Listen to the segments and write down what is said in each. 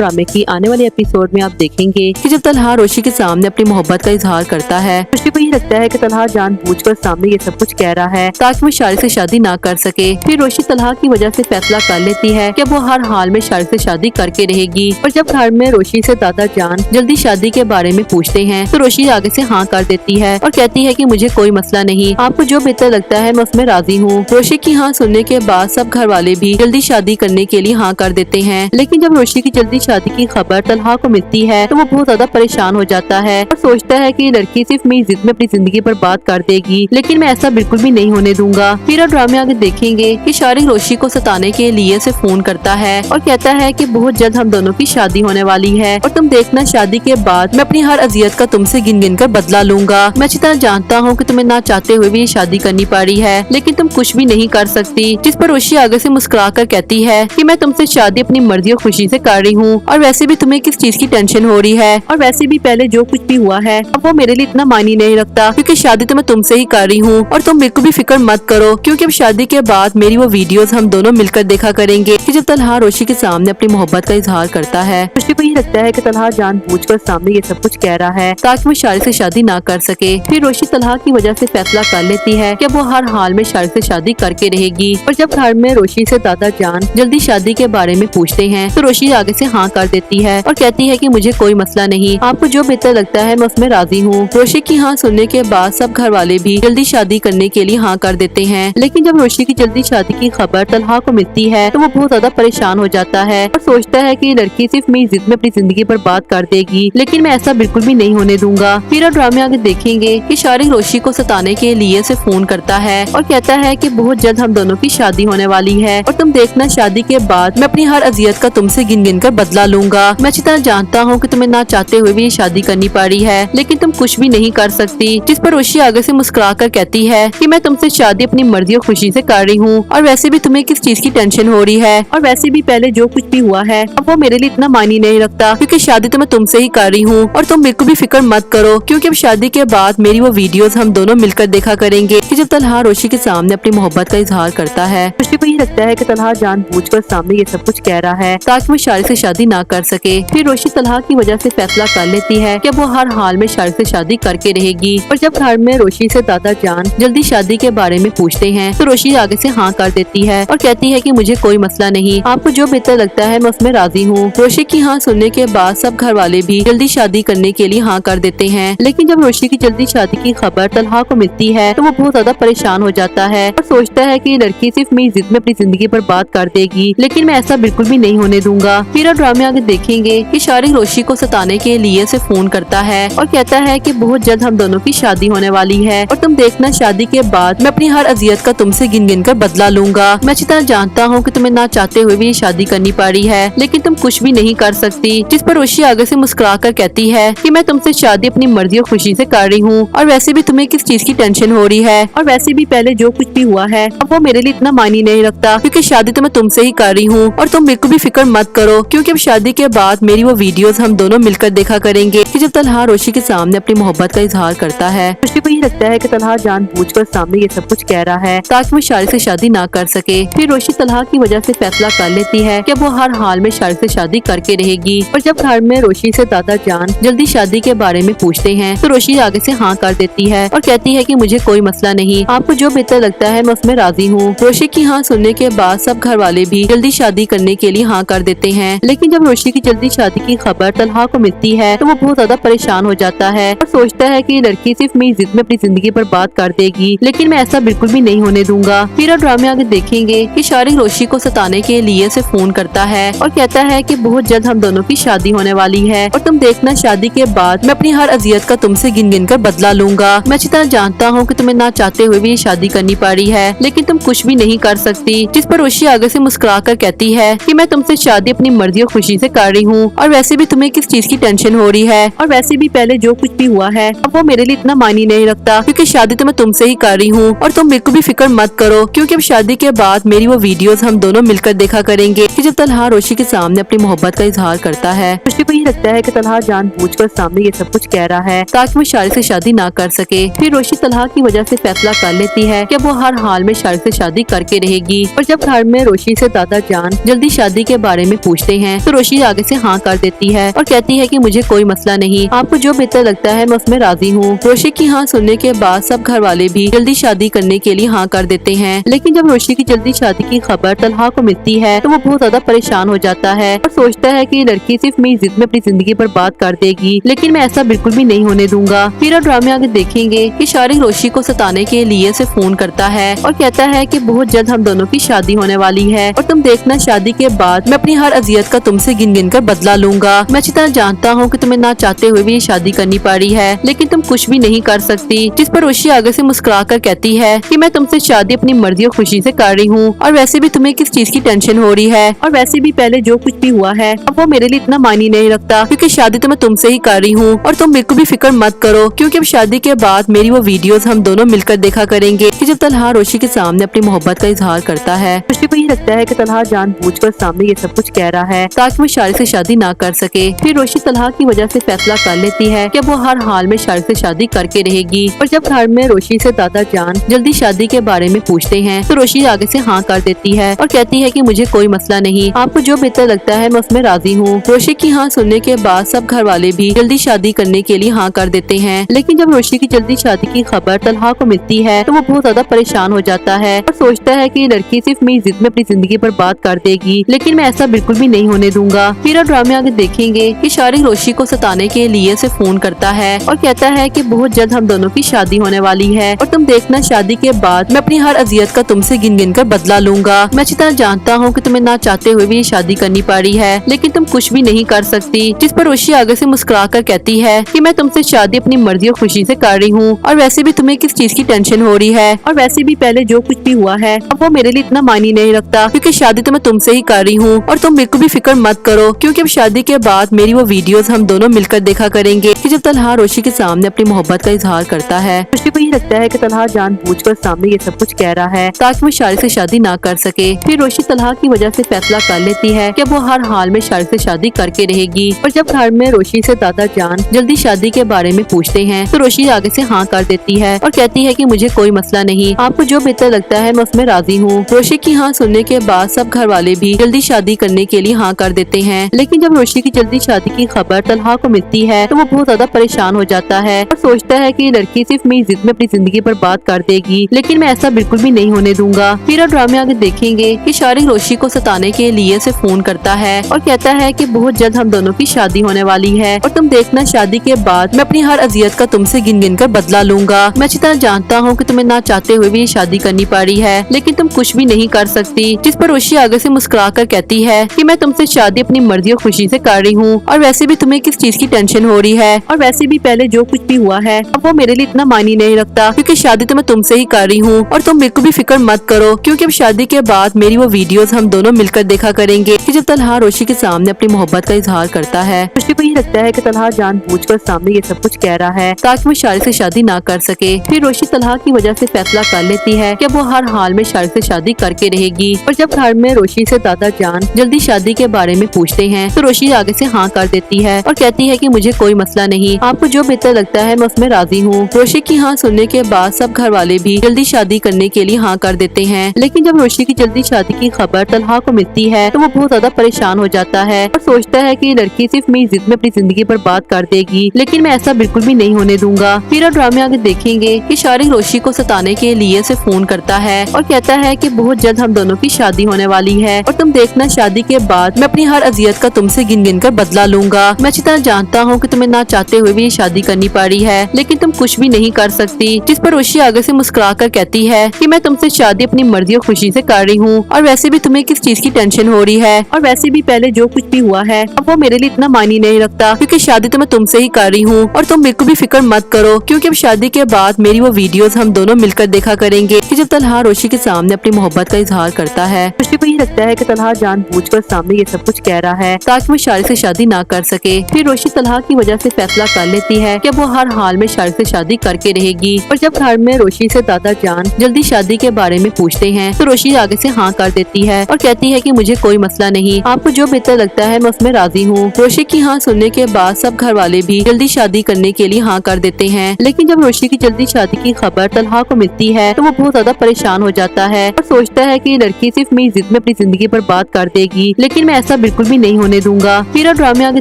ड्रामे की आने वाले एपिसोड में आप देखेंगे कि जब तलहा रोशी के सामने अपनी मोहब्बत का इजहार करता है, रोशी को ये लगता है कि तलहा जानबूझकर सामने ये सब कुछ कह रहा है ताकि वो शारिक से शादी ना कर सके। फिर रोशी तलहा की वजह से फैसला कर लेती है कि वो हर हाल में शारिक से शादी करके रहेगी। और जब घर में रोशी से दादा जान जल्दी शादी के बारे में पूछते हैं तो रोशी आगे से हाँ कर देती है और कहती है कि मुझे कोई मसला नहीं, आपको जो बेहतर लगता है मैं उसमें राजी हूँ। रोशी की हाँ सुनने के बाद सब घर वाले भी जल्दी शादी करने के लिए हाँ कर देते हैं। लेकिन जब रोशी की जल्दी शादी की खबर तलहा को मिलती है तो वो बहुत ज्यादा परेशान हो जाता है और सोचता है कि ये लड़की सिर्फ मेरी जिद में अपनी जिंदगी बर्बाद कर देगी, लेकिन मैं ऐसा बिल्कुल भी नहीं होने दूंगा। फिर ड्रामे आगे देखेंगे कि शारिक रोशी को सताने के लिए उसे फोन करता है और कहता है कि बहुत जल्द हम दोनों की शादी होने वाली है और तुम देखना शादी के बाद मैं अपनी हर अजियत का तुमसे गिन गिन कर बदला लूंगा। मैं अच्छी तरह जानता हूँ कि तुम्हें ना चाहते हुए भी ये शादी करनी पड़ी है, लेकिन तुम कुछ भी नहीं कर सकती। जिस पर रोशी आगे से मुस्कुरा कर कहती है कि मैं तुमसे शादी अपनी मर्जी और खुशी से कर रही हूँ और वैसे भी तुम्हें किस चीज की टेंशन हो रही है, और वैसे भी पहले जो कुछ भी हुआ है अब वो मेरे लिए इतना मायने नहीं रखता क्योंकि शादी तो मैं तुमसे ही कर रही हूँ और तुम बिल्कुल भी फिक्र मत करो क्योंकि अब शादी के बाद मेरी वो वीडियोस हम दोनों मिलकर देखा करेंगे। कि जब तलहा रोशी के सामने अपनी मोहब्बत का इजहार करता है, रोशी को ये लगता है कि तलहा जानबूझकर सामने ये सब कुछ कह रहा है ताकि वो शारिक से शादी ना कर सके। फिर रोशी तलहा की वजह से फैसला कर लेती है कि वो हर हाल में शारिक से शादी करके रहेगी। और जब घर में रोशी से दादा जान जल्दी शादी के बारे में पूछते हैं तो रोशी आगे से हाँ कर देती है और कहती है कि मुझे कोई मसला नहीं, आपको जो बेहतर लगता है मैं उसमें राजी हूँ। रोशी की हाँ सुनने के बाद सब घर वाले भी जल्दी शादी करने के लिए हाँ कर देते हैं। लेकिन जब रोशी की जल्दी शादी की खबर तलहा को मिलती है तो वो बहुत ज्यादा परेशान हो जाता है और सोचता है कि ये लड़की सिर्फ मेरी जिद में अपनी जिंदगी बर्बाद कर देगी, लेकिन मैं ऐसा बिल्कुल भी नहीं होने दूंगा। फिर ड्रामे आगे देखेंगे कि शारिक रोशी को सताने के लिए उसे फोन करता है और कहता है कि बहुत जल्द हम दोनों की शादी होने वाली है और तुम देखना शादी के बाद मैं अपनी हर अजियत का तुमसे गिन गिन कर बदला लूंगा। मैं अच्छी तरह जानता हूँ कि तुम्हें ना चाहते हुए भी ये शादी करनी पड़ी है, लेकिन तुम कुछ भी नहीं कर सकती। जिस पर रोशी आगे से मुस्कुरा कर कहती है कि मैं तुमसे शादी अपनी मर्जी और खुशी से कर रही हूँ और वैसे भी तुम्हें किस चीज की टेंशन हो रही है, और वैसे भी पहले जो कुछ भी हुआ है अब वो मेरे लिए इतना मायने नहीं रखता क्योंकि शादी तो मैं तुमसे ही कर रही हूँ और तुम बिल्कुल भी फिक्र मत करो क्योंकि अब शादी के बाद मेरी वो वीडियोस हम दोनों मिलकर देखा करेंगे। कि जब तलहा रोशी के सामने अपनी मोहब्बत का इजहार करता है, रोशी को ये लगता है कि तलहा जानबूझकर सामने ये सब कुछ कह रहा है ताकि वो शारिक से शादी ना कर सके। फिर रोशी तलहा की वजह से फैसला कर लेती है कि वो हर हाल में शारिक से शादी करके रहेगी। और जब घर में रोशी से दादा जान जल्दी शादी के बारे में पूछते हैं तो रोशी आगे से हाँ कर देती है और कहती है कि मुझे कोई मसला नहीं, आपको जो बेहतर लगता है मैं उसमें राजी हूँ। रोशी की हाँ सुनने के बाद सब घर वाले भी जल्दी शादी करने के लिए हाँ कर देते हैं। लेकिन जब रोशी की जल्दी शादी की खबर तलहा को मिलती है तो वो बहुत ज्यादा परेशान हो जाता है और सोचता है कि ये लड़की सिर्फ मेरी जिद में अपनी जिंदगी बर्बाद कर देगी, लेकिन मैं ऐसा बिल्कुल भी नहीं होने दूंगा। फिर ड्रामे आगे देखेंगे कि शारिक रोशी को सताने के लिए उसे फोन करता है और कहता है कि बहुत जल्द हम दोनों की शादी होने वाली है और तुम देखना शादी के बाद मैं अपनी हर अजियत का तुमसे गिन गिन कर बदला लूंगा। मैं अच्छी तरह जानता हूँ कि तुम्हें ना चाहते हुए भी ये शादी करनी पड़ी है, लेकिन तुम कुछ भी नहीं कर सकती। जिस पर रोशी आगे से मुस्कुरा कर कहती है कि मैं तुमसे शादी अपनी मर्जी और खुशी से कर रही हूँ और वैसे भी तुम्हें किस चीज की टेंशन हो रही है, और वैसे भी पहले जो कुछ भी हुआ है अब वो मेरे लिए इतना मायने नहीं रखता क्योंकि शादी तो मैं तुमसे ही कर रही हूँ और तुम बिल्कुल भी फिक्र मत करो क्योंकि अब शादी के बाद मेरी वो वीडियोस हम दोनों मिलकर देखा करेंगे। कि जब तलहा रोशी के सामने अपनी मोहब्बत का इजहार करता है, रोशी को ये लगता है कि तलहा जानबूझकर सामने ये सब कुछ कह रहा है ताकि वो शारिक से शादी ना कर सके। फिर रोशी तलहा की वजह से फैसला कर लेती है कि वो हर हाल में शारिक से शादी करके रहेगी। और जब घर में रोशी से दादा जान जल्दी शादी के बारे में पूछते हैं तो रोशी आगे से हाँ कर देती है और कहती है कि मुझे कोई मसला नहीं, आपको जो बेहतर लगता है मैं उसमें राजी हूँ। रोशी की हाँ सुनने के बाद सब घर वाले भी जल्दी शादी करने के लिए हाँ कर देते हैं। लेकिन जब रोशी की जल्दी शादी की खबर तलहा को मिलती है तो वो बहुत ज्यादा परेशान हो जाता है और सोचता है कि ये लड़की सिर्फ मेरी जिद में अपनी जिंदगी बर्बाद कर देगी, लेकिन मैं ऐसा बिल्कुल भी नहीं होने दूंगा। फिर ड्रामे आगे देखेंगे कि शारिक रोशी को सताने के लिए उसे फोन करता है और कहता है कि बहुत जल्द हम दोनों की शादी होने वाली है और तुम देखना शादी के बाद मैं अपनी हर अजियत का तुमसे गिन गिन कर बदला लूंगा। मैं अच्छी तरह जानता हूँ कि तुम्हें ना चाहते हुए भी ये शादी करनी पड़ी है, लेकिन तुम कुछ भी नहीं कर सकती। जिस पर रोशी आगे से मुस्कुरा कर कहती है कि मैं तुमसे शादी अपनी मर्जी और खुशी से कर रही हूँ और वैसे भी तुम्हें किस चीज की टेंशन हो रही है, और वैसे भी पहले जो कुछ भी हुआ है अब वो मेरे लिए इतना मायने नहीं रखता क्योंकि शादी तो मैं तुमसे ही कर रही हूँ और तुम बिल्कुल भी फिक्र मत करो क्योंकि अब शादी के बाद मेरी वो वीडियोस हम दोनों मिलकर देखा करेंगे। कि जब तलहा रोशी के सामने अपनी मोहब्बत का इजहार करता है, रोशी को ये लगता है कि तलहा जानबूझकर सामने ये सब कुछ कह रहा है ताकि वो शारिक से शादी ना कर सके। फिर रोशी तलहा की वजह से फैसला कर लेती है कि वो हर हाल में शारिक से शादी करके रहेगी। और जब घर में रोशी से दादा जान जल्दी शादी के बारे में पूछते हैं तो रोशी आगे से हाँ कर देती है और कहती है कि मुझे कोई मसला नहीं, आपको जो बेहतर लगता है मैं उसमें राजी हूँ। रोशी की हाँ सुनने के बाद सब घर वाले भी जल्दी शादी करने के लिए हाँ कर देते हैं। लेकिन जब रोशी की जल्दी शादी की खबर तलहा को मिलती है तो वो बहुत ज्यादा परेशान हो जाता है और सोचता है कि ये लड़की सिर्फ मेरी जिद में अपनी जिंदगी बर्बाद कर देगी, लेकिन मैं ऐसा बिल्कुल भी नहीं होने दूंगा। फिर आप ड्रामे आगे देखेंगे कि शारिक रोशी को सताने के लिए उसे फोन करता है और कहता है कि बहुत जल्द हम दोनों की शादी होने वाली है और तुम देखना शादी के बाद मैं अपनी हर अजियत का तुमसे गिन गिन कर बदला लूंगा। मैं अच्छी तरह जानता हूँ कि तुम्हें ना चाहते हुए भी ये शादी करनी पड़ी है, लेकिन तुम कुछ भी नहीं कर सकती। जिस पर रोशी आगे से मुस्कुरा कर कहती है कि मैं तुमसे शादी अपनी मर्जी और खुशी से कर रही हूँ और वैसे भी तुम्हें किस चीज की टेंशन हो रही है, और वैसे भी पहले जो कुछ भी हुआ है अब वो मेरे लिए इतना मायने नहीं रखता क्योंकि शादी तो मैं तुमसे ही कर रही हूँ और तुम बिल्कुल भी फिक्र मत करो क्योंकि अब शादी के बाद मेरी वो वीडियोस हम दोनों मिलकर देखा करेंगे। कि जब तलहा रोशी के सामने अपनी मोहब्बत का इजहार करता है, रोशी को ये लगता है कि तलहा जानबूझकर सामने ये सब कुछ कह रहा है ताकि वो शारिक से शादी ना कर सके। फिर रोशी तलहा की वजह से फैसला कर लेती है कि वो हर हाल में शारिक से शादी करके रहेगी। और जब घर में रोशी से दादा जान जल्दी शादी के बारे में पूछते हैं तो रोशी आगे से हाँ कर देती है और कहती है कि मुझे कोई मसला नहीं, आपको जो बेहतर लगता है मैं उसमें राजी हूँ। रोशी की हाँ सुनने के बाद सब घर वाले भी जल्दी शादी करने के लिए हाँ कर देते हैं। लेकिन जब रोशी की जल्दी शादी की खबर तलहा को मिलती है तो वो बहुत ज्यादा परेशान हो जाता है और सोचता है कि ये लड़की सिर्फ मेरी जिद में अपनी जिंदगी बर्बाद कर देगी, लेकिन मैं ऐसा बिल्कुल भी नहीं होने दूंगा। फिर आप ड्रामे आगे देखेंगे कि शारिक रोशी को सताने के लिए उसे फोन करता है और कहता है कि बहुत जल्द हम दोनों की शादी होने वाली है और तुम देखना शादी के बाद मैं अपनी हर अजियत का तुमसे गिन गिन कर बदला लूंगा। मैं अच्छी तरह जानता हूँ कि तुम्हें ना चाहते हुए भी ये शादी करनी पड़ी है, लेकिन तुम कुछ भी नहीं कर सकती। जिस पर रोशी आगे से मुस्कुरा कर कहती है कि मैं तुमसे शादी अपनी मर्जी और खुशी से कर रही हूँ और वैसे भी तुम्हें किस चीज की टेंशन हो रही है, और वैसे भी पहले जो कुछ भी हुआ है अब वो मेरे लिए इतना मायने नहीं रखता क्योंकि शादी तो मैं तुमसे ही कर रही हूँ और तुम बिल्कुल भी फिक्र मत करो क्योंकि अब शादी के बाद मेरी वो वीडियोस हम दोनों मिलकर देखा करेंगे। कि जब तलहा रोशी के सामने अपनी मोहब्बत का इजहार करता है, रोशी को ये लगता है कि तलहा जानबूझकर सामने ये सब कुछ कह रहा है ताकि वो शारिक से शादी ना कर सके। फिर रोशी तलहा की वजह से फैसला कर लेती है कि अब वो हर हाल में शारिक से शादी करके रहेगी। और जब घर में रोशी से दादा जान जल्दी शादी के बारे में पूछते हैं तो रोशी आगे से हाँ कर देती है और कहती है कि मुझे कोई मसला नहीं, आपको जो बेहतर लगता है मैं उसमें राजी हूँ। रोशी की हाँ सुनने के बाद सब घर वाले भी जल्दी शादी करने के लिए हाँ कर देते हैं। लेकिन जब रोशी की जल्दी शादी की खबर तलहा को मिलती है तो वो बहुत ज्यादा परेशान हो जाता है और सोचता है कि ये लड़की सिर्फ मेरी जिद में अपनी जिंदगी बर्बाद कर देगी, लेकिन मैं ऐसा बिल्कुल भी नहीं होने दूंगा। फिर आप ड्रामे आगे देखेंगे कि शारिक रोशी को सताने के लिए उसे फोन करता है और कहता है कि बहुत जल्द हम दोनों की शादी होने वाली है और तुम देखना शादी के बाद मैं अपनी हर अजियत का तुमसे गिन गिन कर बदला लूंगा। मैं अच्छी तरह जानता हूँ कि तुम्हें ना चाहते हुए भी ये शादी करनी पड़ी है, लेकिन तुम कुछ भी नहीं कर सकती। जिस पर रोशी आगे से मुस्कुरा कर कहती है कि मैं तुमसे शादी अपनी मर्जी और खुशी से कर रही हूँ और वैसे भी तुम्हें किस चीज की टेंशन हो रही है, और वैसे भी पहले जो कुछ भी हुआ है अब वो मेरे लिए इतना मायने नहीं रखता क्योंकि शादी तो मैं तुमसे ही कर रही हूँ और तुम बिल्कुल भी फिक्र मत करो क्योंकि अब शादी के बाद मेरी वो वीडियोस हम दोनों मिलकर देखा करेंगे। कि जब तलहा रोशी के सामने अपनी मोहब्बत का इजहार करता है, रोशी को ये लगता है कि तलहा जानबूझकर सामने ये सब कुछ कह रहा है ताकि वो शारिक से शादी ना कर सके। फिर रोशी तलहा की वजह से फैसला कर लेती है कि अब वो हर हाल में शारिक से शादी करके रहेगी। और जब घर में रोशी से दादा जान जल्दी शादी के बारे में पूछते हैं तो रोशी आगे से हाँ कर देती है और कहती है कि मुझे कोई मसला नहीं, आपको जो बेहतर लगता है मैं उसमें राजी हूँ। रोशी की हाँ सुनने के बाद सब घर वाले भी जल्दी शादी करने के लिए हाँ कर देते हैं। लेकिन जब रोशी की जल्दी शादी की खबर तलहा को मिलती है तो वो बहुत ज्यादा परेशान हो जाता है और सोचता है कि ये लड़की सिर्फ मेरी जिद में अपनी जिंदगी बर्बाद कर देगी, लेकिन मैं ऐसा बिल्कुल भी नहीं होने दूंगा। फिर आप ड्रामे आगे देखेंगे कि शारिक रोशी को सताने के लिए उसे फोन करता है और कहता है कि बहुत जल्द हम दोनों की शादी होने वाली है और तुम देखना शादी के बाद मैं अपनी हर अजियत का तुमसे गिन गिन कर बदला लूंगा। मैं अच्छी तरह जानता हूँ कि तुम्हें ना चाहते हुए भी ये शादी करनी पड़ी है, लेकिन तुम कुछ भी नहीं कर सकती। जिस पर रोशी आगे से मुस्कुरा कर कहती है कि मैं तुमसे शादी अपनी मर्जी और खुशी से कर रही हूँ और वैसे भी तुम्हें किस चीज की टेंशन हो रही है, और वैसे भी पहले जो कुछ भी हुआ है अब वो मेरे लिए इतना मायने नहीं रखता क्योंकि शादी तो मैं तुमसे ही कर रही हूँ और तुम बिल्कुल भी फिक्र मत करो क्योंकि अब शादी के बाद मेरी वो वीडियोस हम दोनों मिलकर देखा करेंगे। कि जब तलहा रोशी के सामने अपनी मोहब्बत का इजहार करता है, रोशी को ये लगता है कि तलहा जानबूझकर सामने ये सब कुछ कह रहा है ताकि वो शारिक से शादी ना कर सके। फिर रोशी तलहा की वजह से फैसला कर लेती है कि अब वो हर हाल में शारिक से शादी करके रहेगी। और जब घर में रोशी से दादा जान जल्दी शादी के बारे में पूछते हैं तो रोशी आगे से हाँ कर देती है और कहती है कि मुझे कोई मसला नहीं, आपको जो बेहतर लगता है मैं उसमें राजी हूँ। रोशी की हाँ सुनने के बाद सब घर वाले भी जल्दी शादी करने के लिए हाँ कर देते हैं। लेकिन जब रोशी की जल्दी शादी की खबर तलहा को मिलती है तो वो बहुत ज्यादा परेशान हो जाता है और सोचता है कि ये लड़की सिर्फ मेरी जिद में अपनी जिंदगी बर्बाद कर देगी, लेकिन मैं ऐसा ऐसा बिल्कुल भी नहीं होने दूंगा। फिर और ड्रामे आगे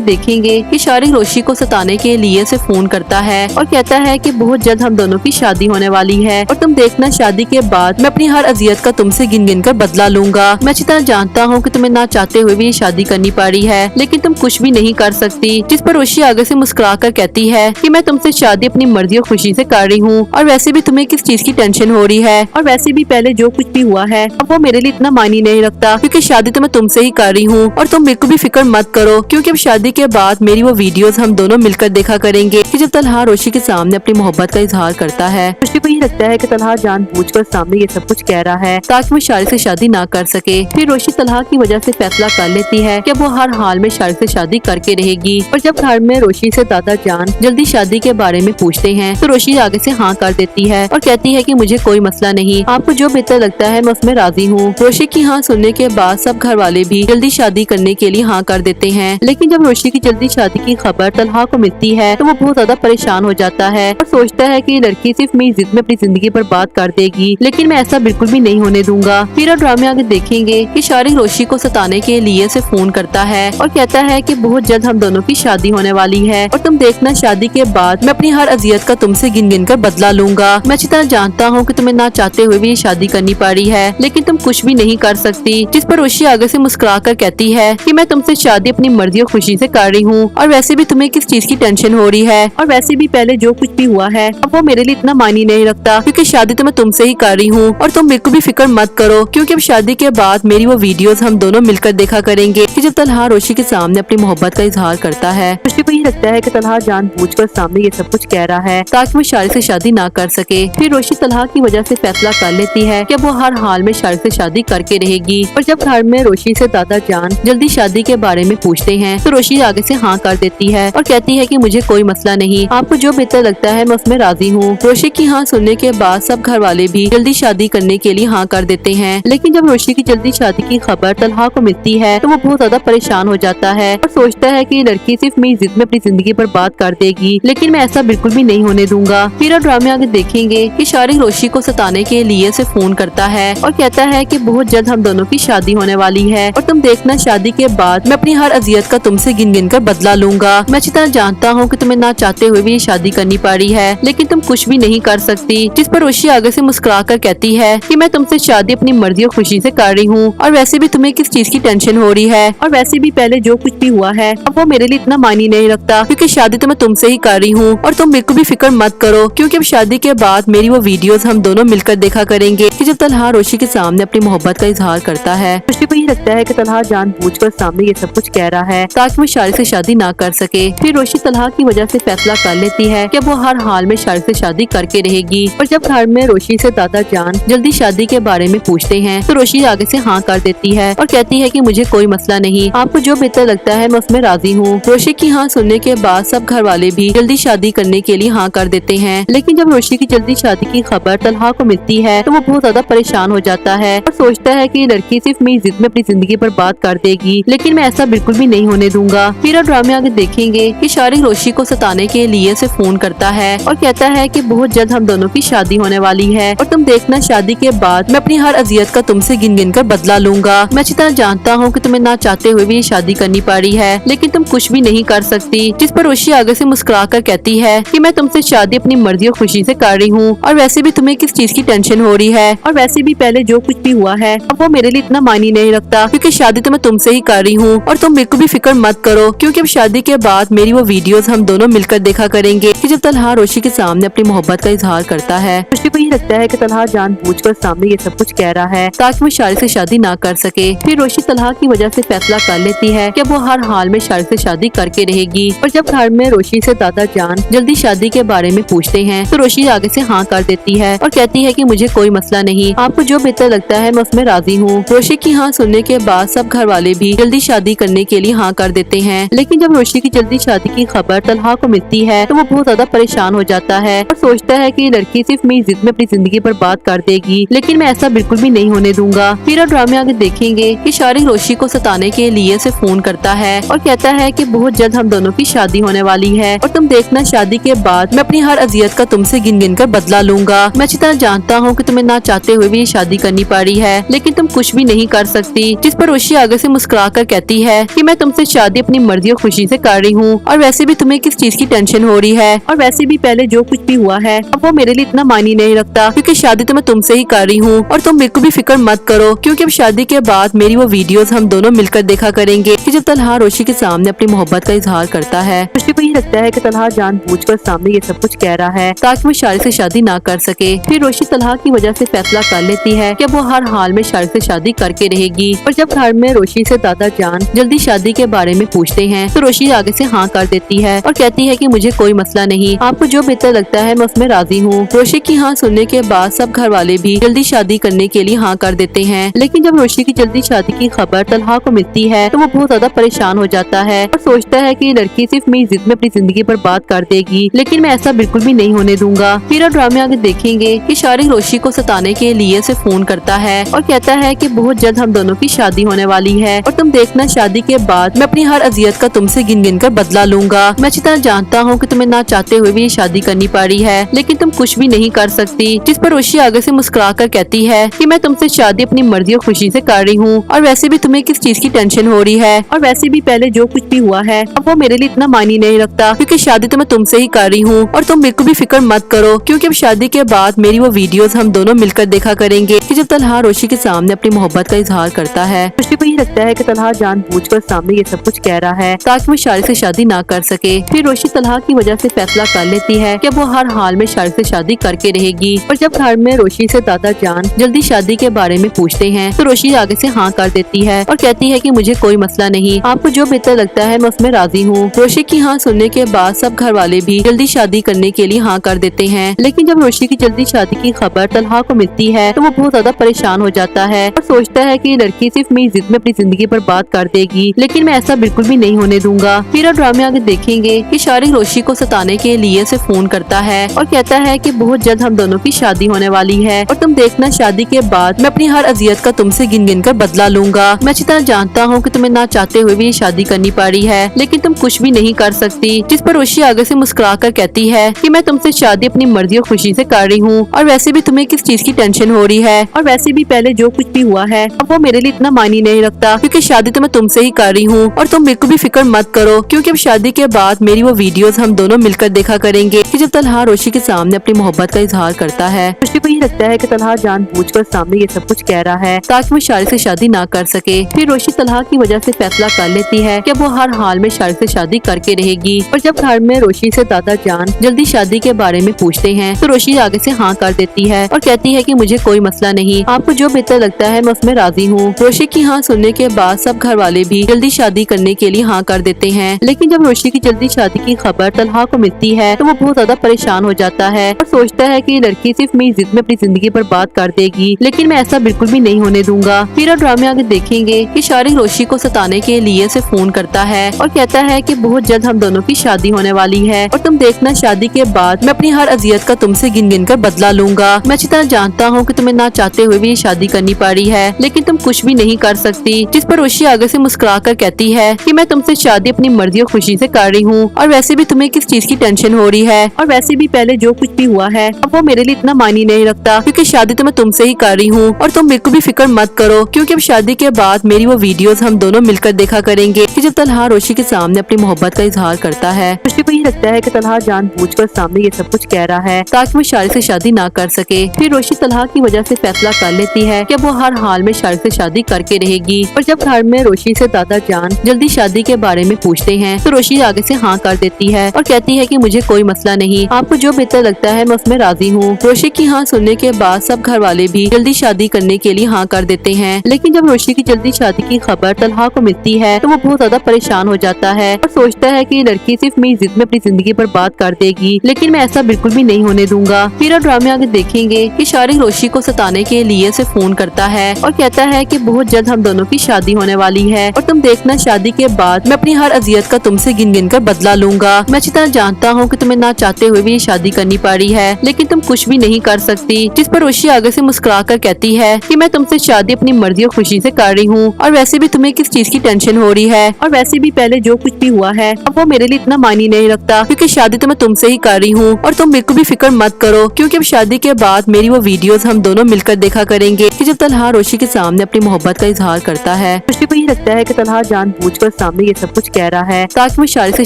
देखेंगे कि शारिक रोशी को सताने के लिए उसे फोन करता है और कहता है कि बहुत जल्द हम दोनों की शादी होने वाली है और तुम देखना शादी के बाद मैं अपनी हर अजियत का तुमसे गिन गिन कर बदला लूंगा। मैं अच्छी तरह जानता हूँ कि तुम्हें ना चाहते हुए भी ये शादी करनी पड़ी है, लेकिन तुम कुछ भी नहीं कर सकती। जिस पर रोशी आगे से मुस्कुरा कर कहती है कि मैं तुमसे शादी अपनी मर्जी और खुशी से कर रही हूँ और वैसे भी तुम्हें किस चीज की टेंशन हो रही है, और वैसे भी पहले जो कुछ भी हुआ है अब वो मेरे लिए इतना मायने नहीं रखता, क्योंकि शादी तो मैं तुमसे ही कर रही हूँ और तुम बिल्कुल भी फिक्र मत करो, क्योंकि अब शादी के बाद मेरी वो वीडियोस हम दोनों मिलकर देखा करेंगे। कि जब तलहा रोशी के सामने अपनी मोहब्बत का इजहार करता है, रोशी को ये लगता है कि तलहा जानबूझकर सामने ये सब कुछ कह रहा है ताकि वो शारिक से शादी ना कर सके। फिर रोशी तलहा की वजह से फैसला कर लेती है कि अब वो हर हाल में शारिक से शादी करके रहेगी। और जब घर में रोशी से दादा जान जल्दी शादी के बारे में पूछते हैं तो रोशी आगे से हाँ कर देती है और कहती है कि मुझे कोई मसला नहीं, आपको जो बेहतर लगता है मैं उसमें राजी हूँ। रोशी की हाँ सुनने के बाद सब घर वाले भी जल्दी शादी करने के लिए हाँ कर देते हैं। लेकिन जब रोशी की जल्दी शादी की खबर तलहा को मिलती है तो वो बहुत ज्यादा परेशान हो जाता है और सोचता है कि ये लड़की सिर्फ मेरी जिद में अपनी जिंदगी बर्बाद कर देगी, लेकिन मैं ऐसा बिल्कुल भी नहीं होने दूंगा। फिर ड्रामे आगे देखेंगे कि शारिक रोशी को सताने के लिए उसे फोन करता है और कहता है कि बहुत जल्द हम दोनों की शादी होने वाली है और तुम देखना शादी के बाद मैं अपनी हर अजियत का तुमसे गिन गिन कर बदला लूंगा। मैं अच्छी तरह जानता हूँ कि तुम्हें ना चाहते हुए भी ये शादी करनी पड़ी है, लेकिन तुम कुछ भी नहीं कर सकती। जिस पर रोशी आगे से मुस्कुरा कर कहती है कि मैं तुमसे शादी अपनी मर्जी और खुशी से कर रही हूँ और वैसे भी तुम्हें किस चीज की टेंशन हो रही है, और वैसे भी पहले जो कुछ भी हुआ है अब वो मेरे लिए इतना मायने नहीं रखता, क्योंकि शादी तो मैं तुमसे ही कर रही हूँ और तुम बिल्कुल भी फिक्र मत करो, क्योंकि अब शादी के बाद मेरी वो वीडियोस हम दोनों मिलकर देखा करेंगे। कि जब तलहा रोशी के सामने अपनी मोहब्बत का इजहार करता है, रोशी को ये लगता है कि तलहा जानबूझकर सामने ये सब कुछ कह रहा है ताकि वो शारिक से शादी ना कर सके। फिर रोशी तलहा की वजह से फैसला कर लेती है कि अब वो हर हाल में शारिक से शादी करके रहेगी। और जब घर में रोशी से दादा जान जल्दी शादी के बारे में पूछते हैं तो रोशी आगे से हाँ कर देती है और कहती है कि मुझे कोई मसला नहीं, आपको जो बेहतर लगता है मैं उसमें राजी हूँ। रोशी की हाँ सुनने के बाद सब घर वाले भी जल्दी शादी करने के लिए हाँ कर देते हैं। लेकिन जब रोशी की जल्दी शादी की खबर तलहा को मिलती है तो वो बहुत ज्यादा परेशान हो जाता है और सोचता है कि ये लड़की सिर्फ मेरी जिद में अपनी जिंदगी बर्बाद कर देगी, लेकिन मैं ऐसा बिल्कुल भी नहीं होने दूंगा। फिर ड्रामे आगे देखेंगे कि शारिक रोशी को सताने के लिए उसे फोन करता है और कहता है कि बहुत जल्द हम दोनों की शादी होने वाली है और तुम देखना शादी के बाद मैं अपनी हर अजियत का तुमसे गिन गिन कर बदला लूंगा। मैं अच्छी तरह जानता हूँ कि तुम्हें ना चाहते हुए भी ये शादी करनी पड़ी है, लेकिन तुम कुछ भी नहीं कर सकती। जिस पर रोशी आगे से मुस्कुरा कर कहती है कि मैं तुमसे शादी अपनी मर्जी और खुशी से कर रही हूँ और वैसे भी तुम्हें किस चीज की टेंशन हो रही है, और वैसे भी पहले जो कुछ भी हुआ है अब वो मेरे लिए इतना मायने नहीं रखता, क्योंकि शादी तो मैं तुमसे ही कर रही हूँ और तुम बिल्कुल भी फिक्र मत करो, क्योंकि अब शादी के बाद मेरी वो वीडियोस हम दोनों मिलकर देखा करेंगे। कि जब तलहा रोशी के सामने अपनी मोहब्बत का इजहार करता है, रोशी को ये लगता है कि तलहा जानबूझकर सामने ये सब कुछ कह रहा है ताकि वो शारिक से शादी ना कर सके। फिर रोशी तलहा की वजह से फैसला कर लेती है कि अब वो हर हाल में शारिक से शादी करके रहेगी। और जब घर में रोशी से दादा जान जल्दी शादी के बारे में पूछते हैं तो रोशी आगे से हाँ कर देती है और कहती है कि मुझे कोई मसला नहीं, आपको जो बेहतर लगता है मैं उसमें राजी हूँ। रोशी की हाँ सुनने के बाद सब घर वाले भी जल्दी शादी करने के लिए हाँ कर देते हैं। लेकिन जब रोशी की जल्दी शादी की खबर तलहा को मिलती है तो वो बहुत ज्यादा परेशान हो जाता है और सोचता है कि ये लड़की सिर्फ मेरी जिद में अपनी जिंदगी बर्बाद कर देगी, लेकिन मैं ऐसा बिल्कुल भी नहीं होने दूंगा। फिर ड्रामे आगे देखेंगे कि शारिक रोशी को सताने के लिए उसे फोन करता है और कहता है कि बहुत जल्द हम दोनों की शादी होने वाली है और तुम देखना शादी के बाद मैं अपनी हर अजियत का तुमसे गिन गिन कर बदला लूंगा। मैं अच्छी तरह जानता हूँ कि तुम्हें ना चाहते हुए भी ये शादी करनी पड़ी है, लेकिन तुम कुछ भी नहीं कर सकती। जिस पर रोशी आगे से मुस्कुरा कर कहती है कि मैं तुमसे शादी अपनी मर्जी और खुशी से कर रही हूँ और वैसे भी तुम्हें किस चीज की टेंशन हो रही है, और वैसे भी पहले जो कुछ भी हुआ है अब वो मेरे लिए इतना मायने नहीं रखता, क्योंकि शादी तो मैं तुमसे ही कर रही हूँ और तुम बिल्कुल भी फिक्र मत करो, क्योंकि अब शादी के बाद मेरी वो वीडियोस हम दोनों मिलकर देखा करेंगे। कि जब तलहा रोशी के सामने अपनी मोहब्बत का इजहार करता है, रोशी को ये लगता है कि तलहा जानबूझकर सामने ये सब कुछ कह रहा है ताकि वो शारिक से शादी ना कर सके। फिर रोशी तलहा की वजह से फैसला कर लेती है कि अब वो हर हाल में शारिक से शादी करके रहेगी। और जब घर में रोशी से दादा जान जल्दी शादी के बारे में पूछते हैं तो रोशी आगे से हाँ कर देती है और कहती है कि मुझे कोई मसला नहीं, आपको जो बेहतर लगता है मैं उसमें राजी हूँ। रोशी की हाँ सुनने के बाद सब घर वाले भी जल्दी शादी करने के लिए हाँ कर देते हैं। लेकिन जब रोशी की जल्दी शादी की खबर तलहा को मिलती है तो वो बहुत ज्यादा परेशान हो जाता है और सोचता है कि ये लड़की सिर्फ मेरी जिद में अपनी जिंदगी बर्बाद कर देगी, लेकिन मैं ऐसा बिल्कुल भी नहीं होने दूंगा। फिर ड्रामे आगे देखेंगे कि शारिक रोशी को सताने के लिए उसे फोन करता है और कहता है कि बहुत जल्द हम दोनों की शादी होने वाली है और तुम देखना शादी के बाद मैं अपनी हर अजियत का तुमसे गिन गिन कर बदला लूंगा। मैं अच्छी तरह जानता हूँ कि तुम्हें ना चाहते हुए भी ये शादी करनी पड़ी है, लेकिन तुम कुछ भी नहीं कर सकती। जिस पर रोशी आगे से मुस्कुरा कर कहती है कि मैं तुमसे शादी अपनी मर्जी और खुशी से कर रही हूँ, और वैसे भी तुम्हें किस चीज की टेंशन हो रही है, और वैसे भी पहले जो कुछ भी हुआ है अब वो मेरे लिए इतना मायने नहीं रखता, क्योंकि शादी तो मैं तुमसे ही कर रही हूँ। और तुम बिल्कुल भी फिक्र मत करो, क्योंकि अब शादी के बाद मेरी वो वीडियोस हम दोनों मिलकर देखा करेंगे। कि जब तलहा रोशी के सामने अपनी मोहब्बत का इजहार करता है, रोशी को ये लगता है कि तलहा जानबूझकर सामने ये सब कुछ कह रहा है ताकि वो शारिक से शादी ना कर सके। फिर रोशी तलहा की वजह से फैसला कर लेती है कि वो हर हाल में शारिक से शादी करके रहेगी। और जब घर में रोशी से दादा जान जल्दी शादी के बारे में पूछते हैं तो रोशी आगे से हाँ कर देती है और कहती है कि मुझे कोई मसला नहीं, आपको जो बेहतर लगता है मैं उसमें राजी हूँ। रोशी की हाँ सुनने के बाद सब घर वाले भी जल्दी शादी करने के लिए हाँ कर देते हैं। लेकिन जब रोशी की जल्दी शादी की खबर तलहा को मिलती है तो वो बहुत ज्यादा परेशान हो जाता है और सोचता है कि ये लड़की सिर्फ मेरी जिद में अपनी जिंदगी बर्बाद कर देगी, लेकिन मैं ऐसा बिल्कुल भी नहीं होने दूंगा। फिर अब ड्रामे आगे देखेंगे कि शारिक रोशी को सताने के लिए उसे फोन करता है और कहता है कि बहुत जल्द हम दोनों की शादी होने वाली है और तुम देखना शादी के बाद मैं अपनी हर अजियत का तुमसे गिन गिन कर बदला लूंगा। मैं अच्छी तरह जानता हूँ कि तुम्हें ना चाहते हुए भी ये शादी करनी पड़ी है, लेकिन तुम कुछ भी नहीं कर सकती। जिस पर रोशी आगे से मुस्कुरा कर कहती है कि मैं तुमसे शादी अपनी मर्जी और खुशी से कर रही हूँ, और वैसे भी तुम्हें किस चीज की टेंशन हो रही है, और वैसे भी पहले जो कुछ भी हुआ है अब वो मेरे लिए इतना मायने नहीं रखता, क्योंकि शादी तो मैं तुमसे ही कर रही हूँ। और तुम बिल्कुल भी फिक्र मत करो, क्योंकि अब शादी के बाद मेरी वो वीडियोस हम दोनों मिलकर देखा करेंगे। कि जब तलहा रोशी के सामने अपनी मोहब्बत का इजहार करता है, रोशी को ये लगता है कि तलहा जानबूझकर सामने ये सब कुछ कह रहा है ताकि वो शारिक से शादी ना कर सके। फिर रोशी तलहा की वजह से फैसला कर लेती है कि वो हर हाल में शारिक से शादी करके रहेगी। और जब घर में रोशी से दादा जान जल्दी शादी के बारे में पूछते हैं तो रोशी आगे से हाँ कर देती है और कहती है कि मुझे कोई मसला नहीं, आपको जो बेहतर लगता है मैं उसमें राजी हूँ। रोशी की हाँ सुनने के बाद सब घर वाले भी जल्दी शादी करने के लिए हाँ कर देते हैं। लेकिन जब रोशी की जल्दी शादी की खबर तलहा को मिलती है तो वो बहुत ज्यादा परेशान हो जाता है और सोचता है कि ये लड़की सिर्फ मेरी जिद में अपनी जिंदगी बर्बाद कर देगी, लेकिन मैं ऐसा बिल्कुल भी नहीं होने दूंगा। फिर अब ड्रामे आगे देखेंगे कि शारिक रोशी को सताने के लिए उसे फोन करता है और कहता है कि बहुत जल्द हम दोनों की शादी होने वाली है और तुम देखना शादी के बाद मैं अपनी हर अजियत का तुमसे गिन गिन कर बदला लूंगा। मैं अच्छी तरह जानता हूँ कि तुम्हें ना चाहते हुए भी ये शादी करनी पड़ी है, लेकिन तुम कुछ भी नहीं कर सकती। जिस पर रोशी आगे से मुस्कुरा कर कहती है कि मैं तुमसे शादी अपनी मर्जी और खुशी से कर रही हूँ, और वैसे भी तुम्हें किस चीज की टेंशन हो रही है, और वैसे भी पहले जो कुछ भी हुआ है अब वो मेरे लिए इतना मायने नहीं रखता, क्योंकि शादी तो मैं तुमसे ही कर रही हूँ। और तुम बिल्कुल भी फिक्र मत करो, क्योंकि अब शादी के बाद मेरी वो वीडियोस हम दोनों मिलकर देखा करेंगे। कि जब तलहा रोशी के सामने अपनी मोहब्बत का इजहार करता है, रोशी को ये लगता है कि तलहा जानबूझकर सामने ये सब कुछ कह रहा है ताकि वो शारिक से शादी ना कर सके। फिर रोशी तलहा की वजह से फैसला कर लेती है कि वो हर हाल में शारिक से शादी करके रहेगी। और जब घर में रोशी से दादा जान जल्दी शादी के बारे में पूछते हैं तो रोशी आगे से हाँ कर देती है और कहती है कि मुझे कोई मसला नहीं, आपको जो बेहतर लगता है मैं उसमें राजी हूँ। रोशी की हाँ सुनने के बाद सब घर वाले भी जल्दी शादी करने के लिए हाँ कर देते हैं। लेकिन जब रोशी की जल्दी शादी की खबर तलहा को मिलती है तो वो बहुत ज्यादा परेशान हो जाता है और सोचता है कि ये लड़की सिर्फ मेरी जिद में अपनी जिंदगी बर्बाद कर देगी, लेकिन मैं ऐसा बिल्कुल भी नहीं होने दूंगा। फिर अब ड्रामे आगे देखेंगे कि शारिक रोशी को सताने के लिए उसे फोन करता है और कहता है कि बहुत जल्द हम दोनों की शादी होने वाली है और तुम देखना शादी के बाद मैं अपनी हर अजियत का तुमसे गिन गिन कर बदला लूंगा। मैं अच्छी तरह जानता हूँ कि तुम्हें ना चाहते हुए भी ये शादी करनी पड़ी है, लेकिन तुम कुछ भी नहीं कर सकती। जिस पर रोशी आगे से मुस्कुरा कर कहती है कि मैं तुमसे शादी अपनी मर्जी और खुशी से कर रही हूँ, और वैसे भी तुम्हें किस चीज की टेंशन हो रही है, और वैसे भी पहले जो कुछ भी हुआ है अब वो मेरे लिए इतना मायने नहीं रखता, क्योंकि शादी तो मैं तुमसे ही कर रही हूँ। और तुम बिल्कुल भी फिक्र मत करो, क्योंकि अब शादी के बाद मेरी वो वीडियोस हम दोनों मिलकर देखा करेंगे। कि जब तलहा रोशी के सामने अपनी मोहब्बत का इजहार करता है, रोशी को ये लगता है कि तलहा जानबूझकर सामने ये सब कुछ कह रहा है ताकि वो शारिक से शादी ना कर सके। फिर रोशी तलहा की वजह से फैसला कर लेती है कि वो हर हाल में शारिक से शादी करके रहेगी। और जब घर में रोशी से दादा जान जल्दी शादी के बारे में पूछते हैं तो रोशी आगे से हाँ कर देती है और कहती है कि मुझे कोई मसला नहीं, आपको जो बेहतर लगता है मैं उसमें राजी हूँ। रोशी की हाँ सुनने के बाद सब घर वाले भी जल्दी शादी करने के लिए हाँ कर देते हैं। लेकिन जब रोशी की जल्दी शादी की खबर तलहा को मिलती है तो वो बहुत ज्यादा परेशान हो जाता है और सोचता है कि ये लड़की सिर्फ मेरी जिद में अपनी जिंदगी बर्बाद कर देगी, लेकिन मैं ऐसा बिल्कुल भी नहीं होने दूंगा। फिर अब ड्रामे आगे देखेंगे कि शारिक रोशी को सताने के लिए उसे फोन करता है और कहता है कि बहुत जल्द हम दोनों की शादी होने वाली है और तुम देखना शादी के बाद मैं अपनी हर अजियत का तुमसे गिन गिन कर बदला लूंगा। मैं अच्छी तरह जानता हूँ कि तुम्हें ना चाहते हुए भी ये शादी करनी पड़ी है, लेकिन तुम कुछ भी नहीं कर सकती। जिस पर रोशी आगे से मुस्कुरा कर कहती है कि मैं तुमसे शादी अपनी मर्जी और खुशी से कर रही हूँ, और वैसे भी तुम्हें किस चीज की टेंशन हो रही है, और वैसे भी पहले जो कुछ भी हुआ है अब वो मेरे लिए इतना मायने नहीं रखता, क्योंकि शादी तो मैं तुमसे ही कर रही हूँ। और तुम बिल्कुल भी फिक्र मत करो, क्योंकि अब शादी के बाद मेरी वो वीडियोस हम दोनों मिलकर देखा करेंगे। कि जब तलहा रोशी के सामने अपनी मोहब्बत का इजहार करता है, है। रोशी को ये लगता है कि तलहा जानबूझकर सामने ये सब कुछ कह रहा है ताकि वो शारिक से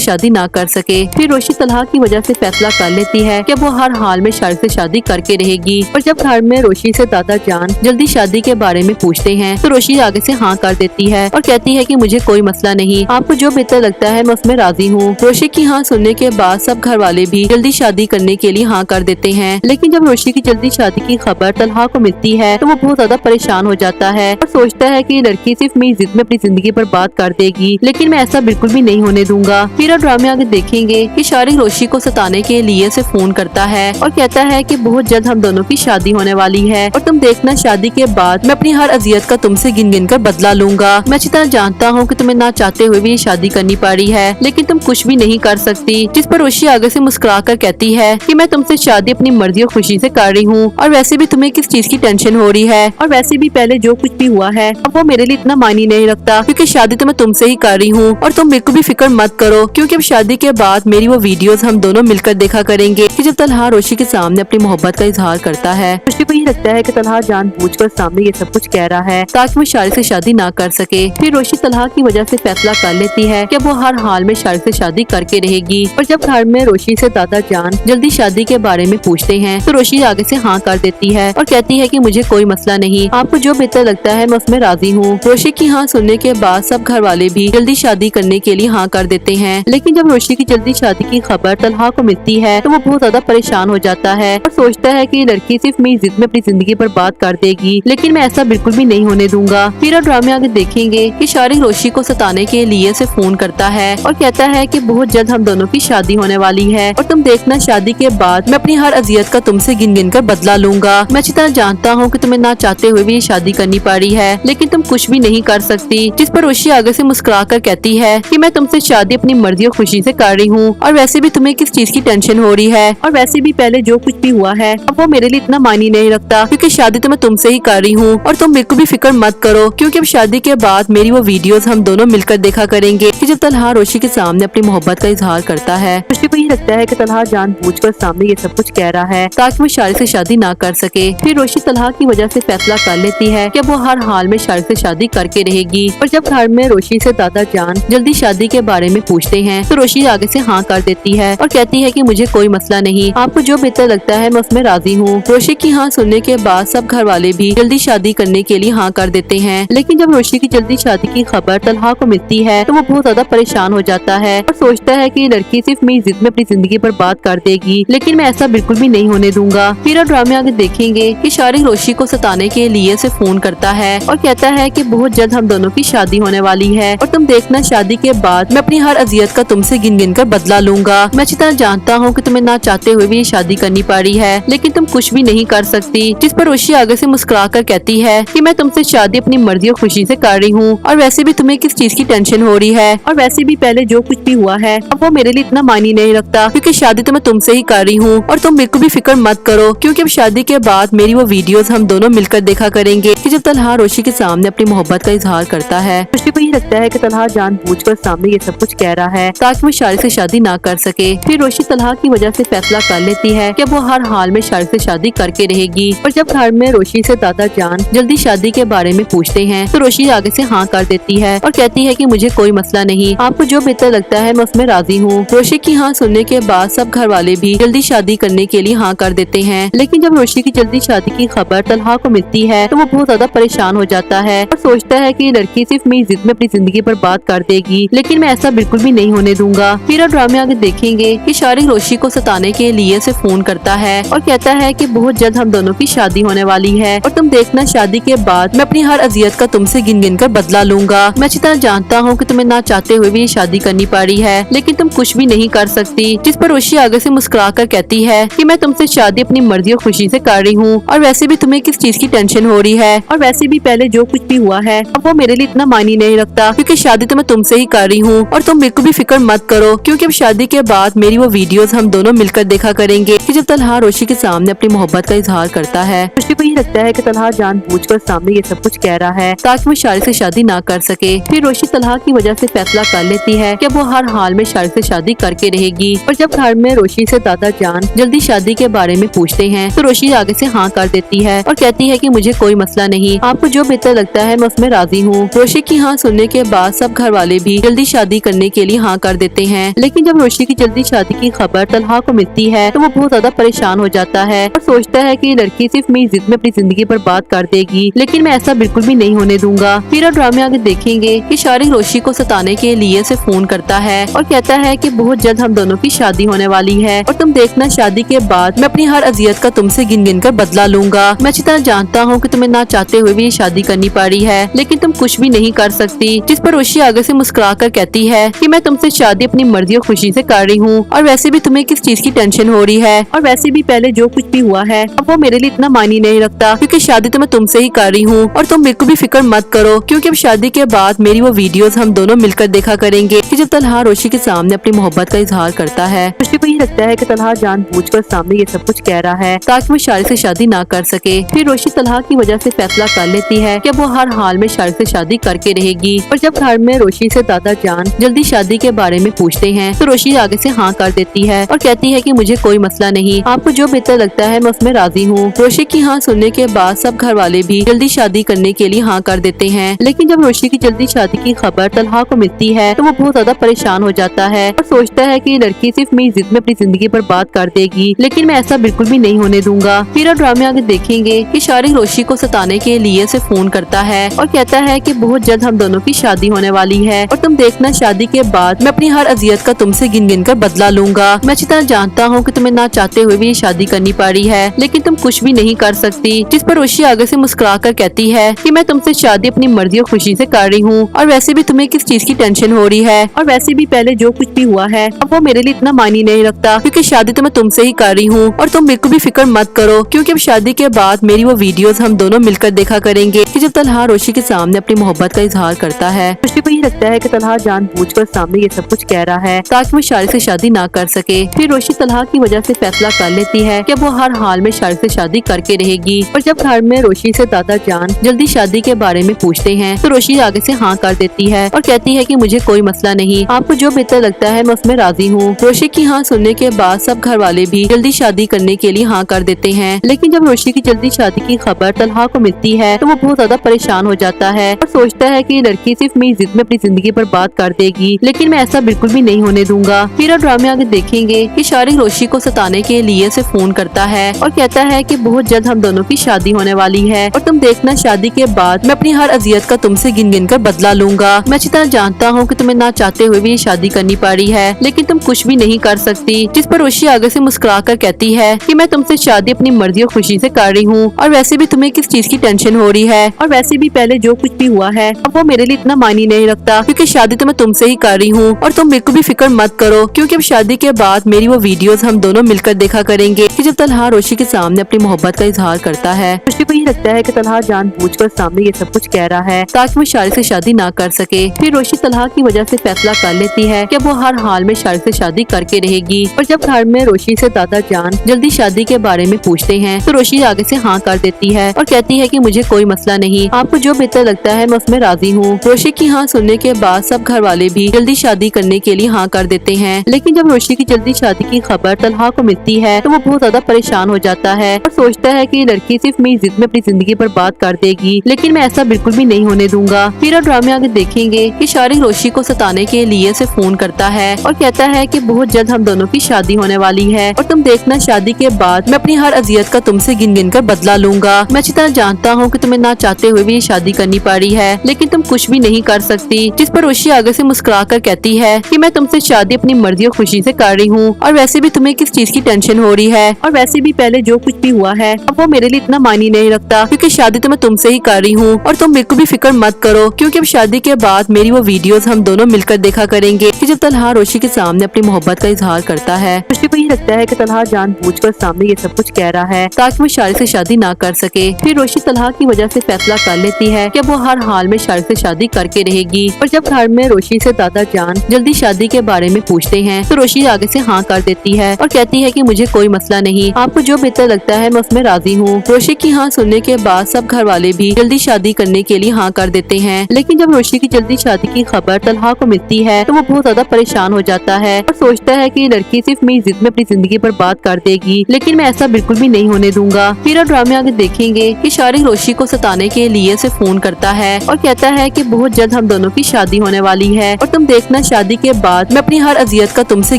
शादी ना कर सके। फिर रोशी तलहा की वजह से फैसला कर लेती है कि वो हर हाल में शारिक से शादी करके रहेगी। और जब घर में रोशी से दादा जान जल्दी शादी के बारे में पूछते हैं तो रोशी आगे से हाँ कर देती है और कहती है कि मुझे कोई मसला नहीं, आपको जो बेहतर लगता है मैं उसमें राजी हूँ। रोशी की हाँ सुनने के बाद सब घर वाले भी जल्दी शादी करने के लिए हाँ कर देते हैं। लेकिन जब रोशी की जल्दी शादी की खबर तलहा को मिलती है तो वो बहुत ज्यादा परेशान हो जाता है और सोचता है कि ये लड़की सिर्फ मेरी जिद में अपनी जिंदगी बर्बाद कर देगी, लेकिन मैं ऐसा बिल्कुल भी नहीं होने दूंगा। फिर और ड्रामे आगे देखेंगे कि शारिक रोशी को सताने के लिए उसे फोन करता है और कहता है कि बहुत जल्द हम दोनों की शादी होने वाली है और तुम देखना शादी के बाद मैं अपनी हर अजियत का तुमसे गिन गिन कर बदला लूंगा। मैं अच्छी तरह जानता हूँ कि तुम्हें ना चाहते हुए भी ये शादी करनी पड़ी है, लेकिन तुम कुछ भी नहीं कर सकती। जिस पर रोशी आगे से मुस्कुरा कर कहती है कि मैं तुमसे शादी अपनी मर्जी और खुशी से कर रही हूँ और वैसे भी तुम्हें किस चीज की टेंशन हो रही है, और वैसे भी पहले जो कुछ भी हुआ है अब वो मेरे लिए इतना मायने नहीं रखता क्योंकि शादी तो मैं तुमसे ही कर रही हूँ और तुम बिल्कुल भी फिक्र मत करो क्योंकि अब शादी के बाद मेरी वो वीडियोस हम दोनों मिलकर देखा करेंगे। कि जब तलहा रोशी के सामने अपनी मोहब्बत का इजहार करता है, रोशी को ये लगता है कि तलहा जानबूझकर सामने ये सब कुछ कह रहा है ताकि वो शारिक से शादी ना कर सके। फिर रोशी तलहा की वजह से फैसला कर लेती है कि वो हर हाल में शारिक से शादी करके रहेगी। और जब घर में रोशी से दादा जान जल्दी शादी के बारे में पूछते हैं तो रोशी आगे से हाँ कर देती है और कहती है कि मुझे कोई मसला नहीं, आपको जो बेहतर लगता है मैं उसमें राजी हूँ। रोशी की हाँ सुनने के बाद सब घर वाले भी जल्दी शादी करने के लिए हाँ कर देते हैं। लेकिन जब रोशी की जल्दी शादी की खबर तलहा को मिलती है तो वो बहुत ज्यादा परेशान हो जाता है और सोचता है कि ये लड़की सिर्फ मेरी जिद में अपनी जिंदगी बर्बाद कर देगी, लेकिन मैं ऐसा बिल्कुल भी नहीं होने दूंगा। फिर ड्रामे आगे देखेंगे कि शारिक रोशी को सताने के लिए उसे फोन करता है और कहता है कि बहुत जल्द हम दोनों की शादी होने वाली है और तुम देखना शादी के बाद मैं अपनी हर अजियत का तुमसे गिन गिन कर बदला लूंगा। मैं अच्छी तरह जानता हूँ कि तुम्हें ना चाहते हुए भी ये शादी करनी पड़ी है, लेकिन तुम कुछ भी नहीं कर सकती। जिस पर रोशी आगे से मुस्कुरा कर कहती है कि मैं तुमसे शादी अपनी मर्जी और खुशी से कर रही हूँ और वैसे भी तुम्हें किस चीज की टेंशन हो रही है, और वैसे भी पहले जो कुछ भी हुआ है अब वो मेरे लिए इतना मायने नहीं रखता क्योंकि शादी तो मैं तुमसे ही कर रही हूँ और तुम बिल्कुल भी फिक्र मत करो क्योंकि अब शादी के बाद मेरी वो वीडियोस हम दोनों मिलकर देखा करेंगे। कि जब तलहा रोशी के सामने अपनी मोहब्बत का इजहार करता है, रोशी को ये लगता है कि तलहा जानबूझकर सामने ये सब कुछ कह रहा है ताकि वो शारिक से शादी ना कर सके। फिर रोशी तलहा की वजह से फैसला कर लेती है कि वो हर हाल में शारिक से शादी करके रहेगी। और जब घर में रोशी से दादा जान जल्दी शादी के बारे में पूछते हैं तो रोशी आगे से हाँ कर देती है और कहती है कि मुझे कोई मसला नहीं, आपको जो बेहतर लगता है मैं उसमें राजी हूँ। रोशी की हाँ सुनने के बाद सब घर वाले भी जल्दी शादी करने के लिए हाँ कर देते हैं। लेकिन जब रोशी की जल्दी शादी की खबर तलहा को मिलती है तो वो बहुत ज्यादा परेशान हो जाता है और सोचता है कि ये लड़की सिर्फ मेरी जिद में अपनी जिंदगी बर्बाद कर देगी, लेकिन मैं ऐसा बिल्कुल भी नहीं होने दूंगा। फिर ड्रामे आगे देखेंगे कि शारिक रोशी को सताने के लिए उसे फोन करता है और कहता है कि बहुत जल्द हम दोनों की शादी होने वाली है और तुम देखना शादी के बाद मैं अपनी हर अजियत का तुमसे गिन गिन कर बदला लूंगा। मैं अच्छी तरह जानता हूँ कि तुम्हें ना चाहते हुए भी ये शादी करनी पड़ी है, लेकिन तुम कुछ भी नहीं कर सकती। जिस पर रोशी आगे से मुस्कुरा कर कहती है कि मैं तुमसे शादी अपनी मर्जी और खुशी से कर रही हूँ और वैसे भी तुम्हें किस चीज की टेंशन हो रही है, और वैसे भी पहले जो कुछ भी हुआ है अब वो मेरे लिए इतना मायने नहीं रखता क्योंकि शादी तो मैं तुमसे ही कर रही हूँ और तुम बिल्कुल भी फिक्र मत करो क्योंकि अब शादी के बाद मेरी वो वीडियोस हम दोनों मिलकर देखा करेंगे। कि जब तलहा रोशी के सामने अपनी मोहब्बत का इजहार करता है, रोशी को ये लगता है कि तलहा जानबूझकर सामने ये सब कुछ कह रहा है ताकि वो शारिक से शादी ना कर सके। फिर रोशी तलहा की वजह से फैसला कर लेती है कि वो हर हाल में शारिक से शादी करके रहेगी। और जब घर में रोशी से दादा जान जल्दी शादी के बारे में पूछते हैं तो रोशी आगे से हाँ कर देती है और कहती है कि मुझे कोई मसला नहीं, आपको जो बेहतर लगता है मैं उसमें राजी हूँ। रोशी की हाँ सुनने के बाद सब घर वाले भी जल्दी शादी करने के लिए हाँ कर देते हैं। लेकिन जब रोशी की जल्दी शादी की खबर तलहा को मिलती है तो वो बहुत ज्यादा परेशान हो जाता है और सोचता है कि ये लड़की सिर्फ मेरी जिद में अपनी जिंदगी बर्बाद कर देगी, लेकिन मैं ऐसा बिल्कुल भी नहीं होने दूंगा। फिर ड्रामे आगे देखेंगे कि शारिक रोशी को सताने के लिए उसे फोन करता है और कहता है कि बहुत जल्द हम दोनों की शादी होने वाली है और तुम देखना शादी के बाद मैं अपनी हर अजियत का तुमसे गिन गिन कर बदला लूंगा। मैं अच्छी तरह जानता हूँ कि तुम्हें ना चाहते हुए भी ये शादी करनी पड़ी है, लेकिन तुम कुछ भी नहीं कर सकती। जिस पर रोशी आगे से मुस्कुरा कर कहती है कि मैं तुमसे शादी अपनी मर्जी और खुशी से कर रही हूँ और वैसे भी तुम्हें किस चीज की टेंशन हो रही है, और वैसे भी पहले जो कुछ भी हुआ है अब वो मेरे लिए इतना मायने नहीं रखता क्योंकि शादी तो मैं तुमसे ही कर रही हूँ और तुम बिल्कुल भी फिक्र मत करो क्योंकि अब शादी के बाद मेरी वो वीडियोस हम दोनों मिलकर देखा करेंगे। कि जब तलहा रोशी के सामने अपनी मोहब्बत का इजहार करता है, रोशी को ये लगता है कि तलहा जानबूझकर सामने ये सब कुछ कह रहा है ताकि वो शारिक से शादी ना कर सके। फिर रोशी तलहा की वजह से फैसला कर लेती है कि वो हर हाल में शारिक से शादी करके रहेगी। और जब घर में रोशी से दादा जान जल्दी शादी के बारे में पूछते हैं तो रोशी आगे से हाँ कर देती है और कहती है कि मुझे कोई मसला नहीं, आपको जो बेहतर लगता है मैं उसमें राजी हूँ। रोशी की हाँ सुनने के बाद सब घर वाले भी जल्दी शादी करने के लिए हाँ कर देते हैं। लेकिन जब रोशी की जल्दी शादी की खबर तलहा को मिलती है तो वो बहुत ज्यादा परेशान हो जाता है और सोचता है कि ये लड़की सिर्फ मेरी जिद में अपनी जिंदगी बर्बाद कर देगी, लेकिन मैं ऐसा बिल्कुल भी नहीं होने दूंगा। फिर ड्रामे आगे देखेंगे कि शारिक रोशी को सताने के लिए उसे फोन करता है और कहता है कि बहुत जल्द हम दोनों की शादी होने वाली है और तुम देखना शादी के बाद मैं अपनी हर अजियत का तुमसे गिन गिन कर बदला लूंगा। मैं अच्छी तरह जानता हूँ कि तुम्हें ना चाहते हुए भी ये शादी करनी पड़ी है, लेकिन तुम कुछ भी नहीं कर सकती। जिस पर रोशी आगे से मुस्कुरा कर कहती है कि मैं तुमसे शादी अपनी मर्जी और खुशी से कर रही हूँ और वैसे भी तुम्हें किस चीज की टेंशन हो रही है, और वैसे भी पहले जो कुछ भी हुआ है अब वो मेरे लिए इतना मायने नहीं रखता, क्योंकि शादी तो मैं तुमसे ही कर रही हूँ और तुम बिल्कुल भी फिक्र मत करो, क्योंकि अब शादी के बाद मेरी वो वीडियोस हम दोनों मिलकर देखा करेंगे। कि जब तलहा रोशी के सामने अपनी मोहब्बत का इजहार करता है, रोशी को ये लगता है कि तलहा जानबूझकर सामने ये सब कुछ कह रहा है ताकि वो शारिक से शादी ना कर सके। फिर रोशी तलहा की वजह से फैसला कर लेती है कि वो हर हाल में शारिक से शादी करके रहेगी। और जब घर में रोशी से दादा जान जल्दी शादी के बारे में पूछते हैं तो रोशी आगे से हाँ कर देती है और कहती है कि मुझे कोई मसला नहीं, आपको जो बेहतर लगता है मैं उसमें राजी हूँ। रोशी की हाँ सुनने के बाद सब घर वाले भी जल्दी शादी करने के लिए हाँ कर देते हैं। लेकिन जब रोशी की जल्दी शादी की खबर तलहा को मिलती है तो वो बहुत ज्यादा परेशान हो जाता है और सोचता है कि ये लड़की सिर्फ मेरी जिद में अपनी जिंदगी बर्बाद कर देगी, लेकिन मैं ऐसा बिल्कुल भी नहीं होने दूंगा। फिर ड्रामे आगे देखेंगे कि शारिक रोशी को सताने के लिए उसे फोन करता है और कहता है कि बहुत जल्द हम दोनों की शादी होने वाली है और तुम देखना शादी के बाद मैं अपनी हर अजियत का तुमसे गिन गिन कर बदला लूंगा। मैं अच्छी तरह जानता हूँ कि तुम्हें ना चाहते हुए भी ये शादी करनी पड़ी है, लेकिन तुम कुछ भी नहीं कर सकती। जिस पर रोशी आगे से मुस्कुरा कर कहती है कि मैं तुमसे शादी अपनी मर्जी और खुशी से कर रही हूँ और वैसे भी तुम्हें किस चीज की टेंशन हो रही है, और वैसे भी पहले जो कुछ भी हुआ है अब वो मेरे लिए इतना मायने नहीं रखता, क्योंकि शादी तो मैं तुमसे ही कर रही हूँ और तुम बिल्कुल भी फिक्र मत करो, क्योंकि अब शादी के बाद मेरी वो वीडियोस हम दोनों मिलकर देखा करेंगे। कि जब तलहा रोशी के सामने अपनी मोहब्बत का इजहार करता है, रोशी को ये लगता है कि तलहा जानबूझकर सामने ये सब कुछ कह रहा है ताकि वो शारिक से शादी ना कर सके। फिर रोशी तलहा की वजह से फैसला कर लेती है कि वो हर हाल में शारिक से शादी करके रहेगी। और जब घर में रोशी से दादा जान जल्दी शादी के बारे में पूछते हैं तो रोशी आगे से हाँ कर देती है और कहती है कि मुझे कोई मसला नहीं, आपको जो बेहतर लगता है मैं उसमें राजी हूँ। रोशी की हाँ सुनने के बाद सब घर वाले भी जल्दी शादी करने के लिए हाँ कर देते हैं। लेकिन जब रोशी की जल्दी शादी की खबर तलहा को मिलती है तो वो बहुत ज्यादा परेशान हो जाता है और सोचता है कि ये लड़की सिर्फ मेरी जिद में अपनी जिंदगी बर्बाद कर देगी, लेकिन मैं ऐसा बिल्कुल भी नहीं होने दूंगा। फिर ड्रामे आगे देखेंगे कि शारिक रोशी को सताने के लिए उसे फोन करता है और कहता है कि बहुत जल्द हम दोनों की शादी होने वाली है और तुम देखना शादी के बाद मैं अपनी हर अजियत का तुमसे गिन गिन कर बदला लूंगा। मैं अच्छी तरह जानता हूँ कि तुम्हें ना चाहते हुए भी ये शादी करनी पड़ी है, लेकिन तुम कुछ भी नहीं कर सकती। जिस पर रोशी आगे से मुस्कुरा कर कहती है कि मैं तुमसे शादी अपनी मर्जी और खुशी से कर रही हूँ और वैसे भी तुम्हें किस चीज की टेंशन हो रही है, और वैसे भी पहले जो कुछ भी हुआ है अब वो मेरे लिए इतना मायने नहीं रखता, क्योंकि शादी तो मैं तुमसे ही कर रही हूँ और तुम बिल्कुल भी फिक्र मत करो, क्योंकि अब शादी के बाद मेरी वो वीडियोस हम दोनों मिलकर देखा करेंगे। कि जब तलहा रोशी के सामने अपनी मोहब्बत का इजहार करता है, रोशी को ये लगता है कि तलहा जानबूझकर सामने ये सब कुछ कह रहा है ताकि वो शारिक से शादी ना कर सके। फिर रोशी तलहा की वजह से फैसला कर लेती है कि वो हर हाल में शारिक से शादी करके रहेगी। और जब घर में रोशी से दादा जान जल्दी शादी के बारे में पूछते हैं तो रोशी आगे से हाँ कर देती है और कहती है कि मुझे कोई मसला नहीं, आपको जो बेहतर लगता है मैं उसमें राजी हूँ। रोशी की हाँ सुनने के बाद सब घर वाले भी जल्दी शादी करने के लिए हाँ कर देते हैं। लेकिन जब रोशी की जल्दी शादी की खबर तलहा को मिलती है तो वो बहुत ज्यादा परेशान हो जाता है और सोचता है कि ये लड़की सिर्फ मेरी जिद में अपनी जिंदगी बर्बाद कर देगी, लेकिन मैं ऐसा बिल्कुल भी नहीं होने दूंगा। फिर ड्रामे आगे देखेंगे कि शारिक रोशी को सताने के लिए उसे फोन करता है और कहता है कि बहुत जल्द हम दोनों की शादी होने वाली है और तुम देखना शादी के बाद मैं अपनी हर अजियत का तुमसे गिन गिन कर बदला लूंगा। मैं अच्छी तरह जानता हूँ कि तुम्हें ना चाहते हुए भी ये शादी करनी पड़ी है, लेकिन तुम कुछ भी नहीं कर सकती। जिस पर रोशी आगे से मुस्कुरा कर कहती है कि मैं तुमसे शादी अपनी मर्जी और खुशी से कर रही हूँ और वैसे भी तुम्हें किस चीज की टेंशन हो रही है, और वैसे भी पहले जो कुछ भी हुआ है अब वो मेरे लिए इतना मायने नहीं रखता, क्योंकि शादी तो मैं तुमसे ही कर रही हूँ और तुम बिल्कुल भी फिक्र मत करो, क्योंकि अब शादी के बाद मेरी वो वीडियोस हम दोनों मिलकर देखा करेंगे। कि जब तलहा रोशी के सामने अपनी मोहब्बत का इजहार करता है, रोशी को ये लगता है कि तलहा जानबूझकर सामने ये सब कुछ कह रहा है ताकि वो शारिक से शादी ना कर सके। फिर रोशी तलहा की वजह से फैसला कर लेती है कि वो हर हाल में शारिक से शादी करके रहेगी। और जब घर में रोशी से दादा जान जल्दी शादी के बारे में पूछते हैं तो रोशी आगे से हाँ कर देती है और कहती है कि मुझे कोई मसला नहीं, आपको जो बेहतर लगता है मैं उसमें राजी हूँ। रोशी की हाँ सुनने के बाद सब घर वाले भी जल्दी शादी करने के लिए हाँ कर देते हैं। लेकिन जब रोशी की जल्दी शादी की खबर तलहा को मिलती है तो वो बहुत ज्यादा परेशान हो जाता है और सोचता है कि ये लड़की सिर्फ मेरी जिद में अपनी जिंदगी बर्बाद कर देगी, लेकिन मैं ऐसा बिल्कुल भी नहीं होने दूंगा। फिर ड्रामे आगे देखेंगे कि शारिक रोशी को सताने के लिए उसे फोन करता है और कहता है कि बहुत जल्द हम दोनों की शादी होने वाली है और तुम देखना शादी के बाद मैं अपनी हर अजियत का तुमसे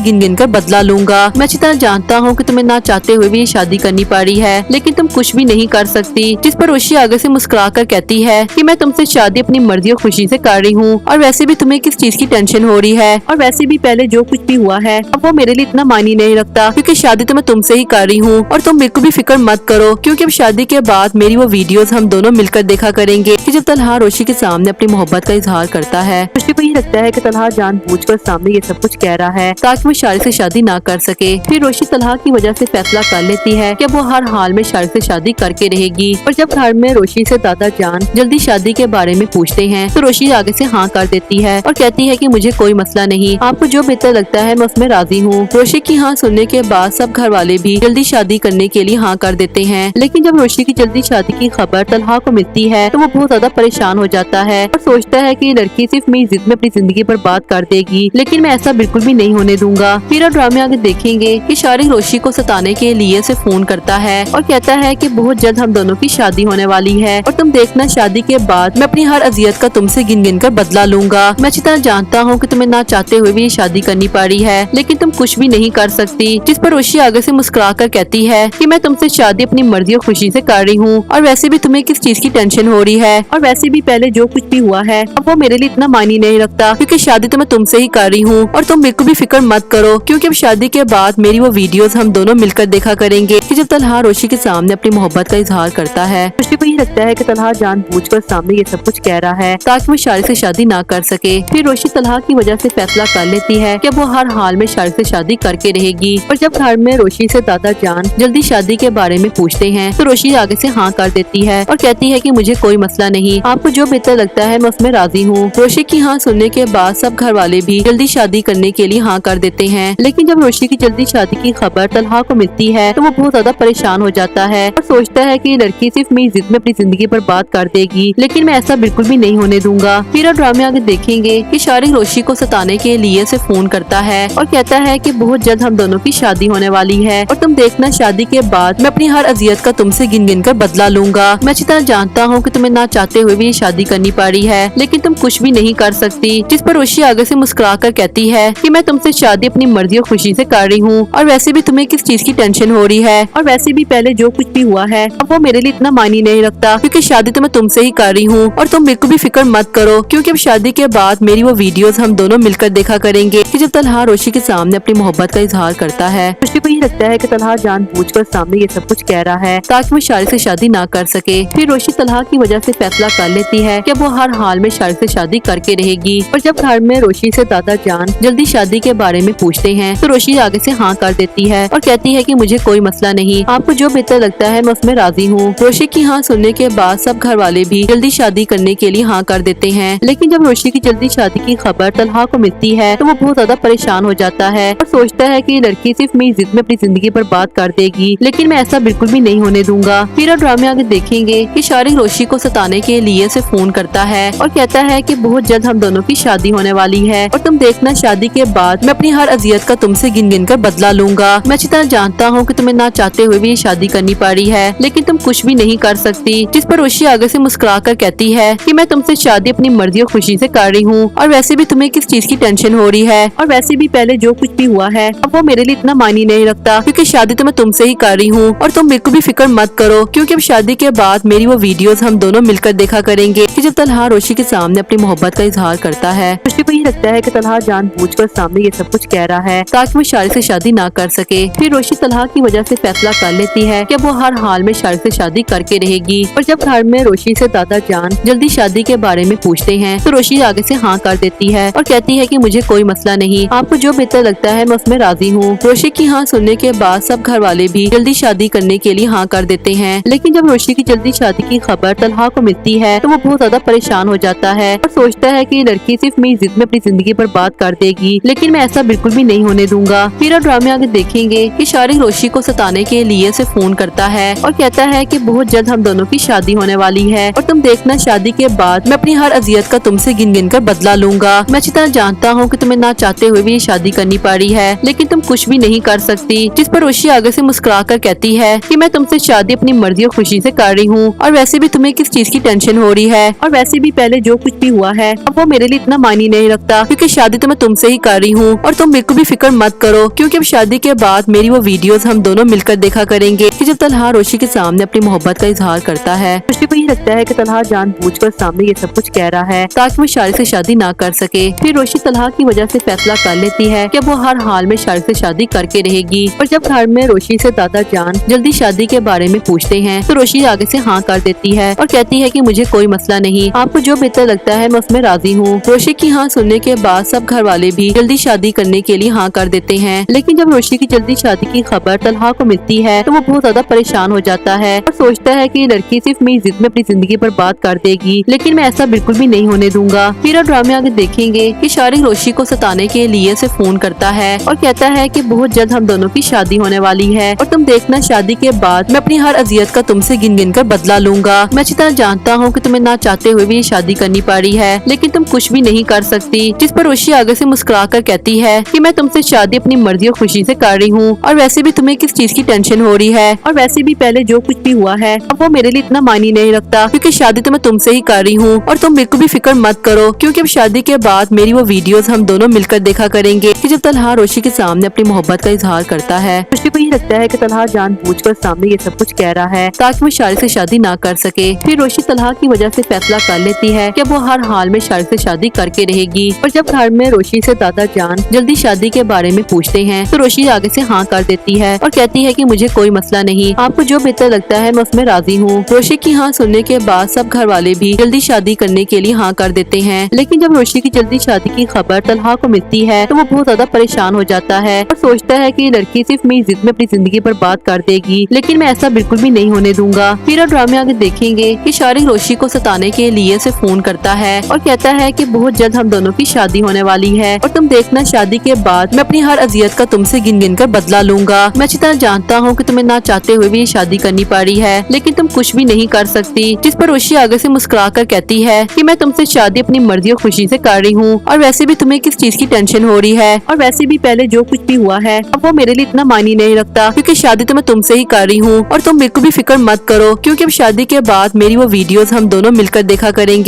गिन गिन कर बदला लूंगा। मैं अच्छी तरह जानता हूँ कि तुम्हें ना चाहते हुए भी ये शादी करनी पड़ी है, लेकिन तुम कुछ भी नहीं कर सकती। जिस पर रोशी आगे से मुस्कुरा कर कहती है कि मैं तुमसे शादी अपनी मर्जी और खुशी से कर रही हूँ और वैसे भी तुम्हें किस चीज की टेंशन हो रही है, और वैसे भी पहले जो कुछ भी हुआ है अब वो मेरे लिए इतना मायने नहीं रखता, क्योंकि शादी तो मैं तुमसे ही कर रही हूँ और तुम बिल्कुल भी फिक्र मत करो, क्योंकि अब शादी के बाद मेरी वो वीडियोस हम दोनों मिलकर देखा करेंगे। कि जब तलहा रोशी के सामने अपनी मोहब्बत का इजहार करता है, रोशी को ये लगता है कि तलहा जानबूझकर सामने ये सब कुछ कह रहा है ताकि वो शारी से शादी ना कर सके। फिर रोशी तलहा की वजह से फैसला कर लेती है कि वो हर हाल में शारी से शादी करके रहेगी। और जब घर में रोशी से दादा जान जल्दी शादी के बारे में पूछते हैं तो रोशी आगे से हाँ कर देती है और कहती है कि मुझे कोई मसला नहीं, आपको जो बेहतर लगता है मैं उसमें राजी हूँ। रोशी की हाँ सुनने के बाद सब घर वाले भी जल्दी शादी करने के लिए हाँ कर देते हैं, लेकिन जब रोशी की जल्दी शादी की खबर तलहा को मिलती है तो वो बहुत ज्यादा परेशान हो जाता है और सोचता है कि ये लड़की सिर्फ मेरी जिद में अपनी जिंदगी बर्बाद कर देगी, लेकिन मैं ऐसा बिल्कुल भी नहीं होने दूंगा। फिर और ड्रामे आगे देखेंगे कि शारिक रोशी को सताने के लिए उसे फोन करता है और कहता है कि बहुत जल्द हम दोनों की शादी होने वाली है और तुम देखना शादी के बाद मैं अपनी हर अजियत का तुमसे गिन गिन कर बदला लूंगा। मैं अच्छी तरह जानता हूँ कि तुम्हें ना चाहते हुए भी ये शादी करनी पड़ी है, लेकिन तुम कुछ भी नहीं कर सकती। जिस पर रोशी आगे से मुस्कुरा कर कहती है कि मैं तुमसे शादी अपनी मर्जी और खुशी से कर रही हूँ और वैसे भी तुम्हें किस चीज की टेंशन हो रही है, और वैसे भी पहले जो कुछ भी हुआ है अब वो मेरे लिए इतना मायने नहीं रखता, क्योंकि शादी तो मैं तुमसे ही कर रही हूँ और तुम बिल्कुल भी फिक्र मत करो, क्योंकि अब शादी के बाद मेरी वो वीडियोस हम दोनों मिलकर देखा करेंगे। कि जब तलहा रोशी के सामने अपनी मोहब्बत का इजहार करता है, रोशी को ये लगता है कि तलहा जानबूझकर सामने ये सब कुछ कह रहा है ताकि वो शारी से शादी ना कर सके। फिर रोशी तलहा की वजह से फैसला कर लेती है कि अब वो हर हाल में शारी से शादी करके रहेगी। और जब घर में रोशी से दादा जान जल्दी शादी के बारे में पूछते हैं तो रोशी आगे से हाँ कर देती है और कहती है कि मुझे कोई मसला नहीं, आपको जो बेहतर लगता है मैं उसमें राजी हूँ। रोशी की हाँ सुनने के बाद सब घर वाले भी जल्दी शादी करने के लिए हाँ कर देते हैं, लेकिन जब रोशी की जल्दी शादी की खबर तलहा को मिलती है तो वो बहुत ज्यादा परेशान हो जाता है और सोचता है कि ये लड़की सिर्फ मेरी जिद में अपनी जिंदगी बर्बाद कर देगी, लेकिन मैं ऐसा बिल्कुल भी नहीं होने दूंगा। फिर और ड्रामे आगे देखेंगे कि शारिक रोशी को सताने के लिए उसे फोन करता है और कहता है कि बहुत जल्द हम दोनों की शादी होने वाली है और तुम देखना शादी के बाद मैं अपनी हर अजियत का तुमसे गिन गिन कर बदला लूंगा। मैं अच्छी तरह जानता हूँ कि तुम्हें ना चाहते हुए भी ये शादी करनी पड़ी है, लेकिन तुम कुछ भी नहीं कर सकती। जिस पर रोशी आगे से मुस्कुरा कर कहती है कि मैं तुमसे शादी अपनी मर्जी और खुशी से कर रही हूँ और वैसे भी तुम्हें किस चीज की टेंशन हो रही है, और वैसे भी पहले जो कुछ भी हुआ है अब वो मेरे लिए इतना मायने नहीं रखता, क्योंकि शादी तो मैं तुमसे ही कर रही हूँ और तुम बिल्कुल भी फिक्र मत करो, क्योंकि अब शादी के बाद मेरी वो वीडियोस हम दोनों मिलकर देखा करेंगे। कि जब तलहा रोशी के सामने अपनी मोहब्बत का इजहार करता है, रोशी को ये लगता है कि तलहा जानबूझकर सामने ये सब कुछ कह रहा है ताकि वो शारी से शादी ना कर सके। फिर रोशी तलहा की वजह से फैसला कर लेती है कि अब वो हर हाल में शारी से शादी करके रहेगी। और जब घर में रोशी से दादा जान जल्दी शादी के बारे में पूछते हैं तो रोशी आगे से हाँ कर देती है और कहती है कि मुझे कोई मसला नहीं, आपको जो बेहतर लगता है मैं उसमें राजी हूँ। रोशी की हाँ सुनने के बाद सब घर वाले भी जल्दी शादी करने के लिए हाँ कर देते हैं, लेकिन जब रोशी की जल्दी शादी की खबर तलहा को मिलती है तो वो बहुत ज्यादा परेशान हो जाता है और सोचता है कि ये लड़की सिर्फ मेरी जिद में अपनी जिंदगी बर्बाद कर देगी, लेकिन मैं ऐसा बिल्कुल भी नहीं होने दूंगा। फिर और ड्रामे आगे देखेंगे कि शारिक रोशी को सताने के लिए उसे फोन करता है और कहता है कि बहुत जल्द हम दोनों की शादी होने वाली है और तुम देखना शादी के बाद मैं अपनी हर अजियत का तुमसे गिन गिन कर बदला लूंगा। मैं अच्छी तरह जानता हूँ कि तुम्हें ना चाहते हुए भी ये शादी करनी पड़ी है, लेकिन तुम कुछ भी नहीं कर सकती। जिस पर रोशी आगे से मुस्कुरा कर कहती है कि मैं तुमसे शादी अपनी मर्जी और खुशी से कर रही हूँ और वैसे भी तुम्हें किस चीज की टेंशन हो रही है, और वैसे भी पहले जो कुछ भी हुआ है अब वो मेरे लिए इतना मायने नहीं रखता, क्योंकि शादी तो मैं तुमसे ही कर रही हूँ और तुम बिल्कुल भी फिक्र मत करो, क्योंकि अब शादी के बाद मेरी वो वीडियोस हम दोनों मिलकर देखा करेंगे। कि जब तलहा रोशी के सामने अपनी मोहब्बत का इजहार करता है, रोशी को ये लगता है कि तलहा जानबूझकर सामने ये सब कुछ कह रहा है ताकि वो शारी से शादी ना कर सके। फिर रोशी तलहा की वजह से फैसला कर लेती है कि अब वो हर हाल में शारी से शादी करके रहेगी। और जब घर में रोशी से दादा जान जल्दी शादी के बारे में पूछते हैं तो रोशी आगे से हाँ कर देती है और कहती है कि मुझे कोई मसला नहीं, आपको जो बेहतर लगता है मैं उसमें राजी हूँ। रोशी की हाँ सुनने के बाद सब घर वाले भी जल्दी शादी करने के लिए हाँ कर देते हैं, लेकिन जब रोशी की जल्दी शादी की खबर तलहा को मिलती है तो वो बहुत ज्यादा परेशान हो जाता है और सोचता है कि ये लड़की सिर्फ मेरी जिद में अपनी जिंदगी बर्बाद कर देगी, लेकिन मैं ऐसा बिल्कुल भी नहीं होने दूंगा। फिर और ड्रामे आगे देखेंगे कि शारिक रोशी को सताने के लिए उसे फोन करता है और कहता है कि बहुत जल्द हम दोनों की शादी होने वाली है और तुम देखना शादी के बाद मैं अपनी हर अजियत का तुमसे गिन गिन कर बदला लूंगा। मैं अच्छी तरह जानता हूँ कि तुम्हें ना चाहते हुए भी ये शादी करनी पड़ी है, लेकिन तुम कुछ भी नहीं कर सकती। जिस पर रोशी आगे से मुस्कुरा कर कहती है कि मैं तुमसे शादी अपनी मर्जी और खुशी से कर रही हूँ और वैसे भी तुम्हें किस चीज की टेंशन हो रही है और वैसे भी पहले जो कुछ भी हुआ है अब वो मेरे लिए इतना मायने नहीं रखता, क्योंकि शादी तो मैं तुमसे ही कर रही हूँ और तुम बिल्कुल भी फिक्र मत करो, क्योंकि अब शादी के बाद मेरी वो वीडियोस हम दोनों मिलकर देखा करेंगे। कि जब तलहा रोशी के सामने अपनी मोहब्बत का इजहार करता है, रोशी को ये लगता है कि तलहा जानबूझकर सामने ये सब कुछ कह रहा है ताकि वो शादी से शादी ना कर सके। फिर रोशी तलहा की वजह से फैसला कर लेती है कि अब वो हर हाल में शादी से शादी करके रहेगी। और जब घर में रोशी से दादा जान जल्दी शादी के बारे में पूछते हैं तो रोशी आगे से हाँ कर देती है और कहती है कि मुझे कोई मसला नहीं, आपको जो बेहतर लगता है मैं उसमें राजी हूँ। रोशी की हाँ सुनने के बाद सब घर वाले भी जल्दी शादी करने के लिए हाँ कर देते हैं। लेकिन जब रोशी की जल्दी शादी की खबर तलहा को मिलती है तो वो बहुत ज्यादा परेशान हो जाता है और सोचता है कि ये लड़की सिर्फ मेरी जिद में अपनी जिंदगी बर्बाद कर देगी, लेकिन मैं ऐसा बिल्कुल भी नहीं होने दूंगा। फिर ड्रामे आगे देखेंगे कि शारिक रोशी को सताने के लिए उसे फोन करता है और कहता है कि बहुत जल्द हम दोनों की शादी होने वाली है और तुम देखना शादी के बाद मैं अपनी हर अजियत का तुमसे गिन गिन कर बदला लूंगा। मैं अच्छी तरह जानता हूँ कि तुम्हें ना चाहते हुए भी ये शादी करनी पड़ी है, लेकिन तुम कुछ भी नहीं कर सकती। जिस पर रोशी आगे से मुस्कुरा कर कहती है कि मैं तुमसे शादी अपनी मर्जी और खुशी से कर रही हूँ और वैसे भी तुम्हें किस चीज की टेंशन हो रही है और वैसे भी पहले जो कुछ भी हुआ है अब वो मेरे लिए इतना मायने नहीं रखता, क्योंकि शादी तो मैं तुमसे ही कर रही हूँ और तुम बिल्कुल भी फिक्र मत करो, क्योंकि अब शादी के बाद मेरी वो वीडियोस हम दोनों मिलकर देखा करेंगे। कि जब तलहा रोशी के सामने अपनी मोहब्बत का इजहार करता है, रोशी को ये लगता है कि तलहा जानबूझकर सामने ये सब कुछ कह रहा है ताकि वो शारिक से शादी ना कर सके। फिर रोशी तलहा की वजह से फैसला कर लेती है कि अब वो हर हाल में शारिक से शादी करके रहेगी। और जब घर में रोशी से दादा जान जल्दी शादी के बारे में पूछते हैं तो रोशी आगे से हाँ कर देती है और कहती है कि मुझे कोई मसला नहीं, आपको जो बेहतर लगता है मैं उसमें राजी हूँ। रोशी की हाँ सुनने के बाद सब घर वाले भी जल्दी शादी करने के लिए हाँ कर देते हैं। लेकिन जब रोशी की जल्दी शादी की खबर तलहा को मिलती है तो वो बहुत ज्यादा परेशान हो जाता है और सोचता है कि ये लड़की सिर्फ मेरी जिद में अपनी जिंदगी बर्बाद कर देगी, लेकिन मैं ऐसा बिल्कुल भी नहीं होने दूंगा। फिर ड्रामे आगे देखेंगे कि शारिक रोशी को सताने के लिए उसे फोन करता है और कहता है कि बहुत जल्द हम दोनों की शादी होने वाली है और तुम देखना शादी के बाद मैं अपनी हर अजियत का तुमसे गिन गिन कर बदला लूंगा। मैं अच्छी तरह जानता हूँ कि तुम्हें ना चाहते हुए भी ये शादी करनी पड़ी है, लेकिन तुम कुछ भी नहीं कर सकती। जिस पर रोशी आगे से मुस्कुरा कर कहती है कि मैं तुमसे शादी अपनी मर्जी और खुशी से कर रही हूँ और वैसे भी तुम्हें किस चीज की टेंशन हो रही है और वैसे भी पहले जो कुछ भी हुआ है अब वो मेरे लिए इतना मायने नहीं रखता, क्योंकि शादी तो मैं तुमसे ही कर रही हूँ और तुम बिल्कुल भी फिक्र मत करो, क्योंकि अब शादी के बाद मेरी वो वीडियोस हम दोनों मिलकर देखा करेंगे।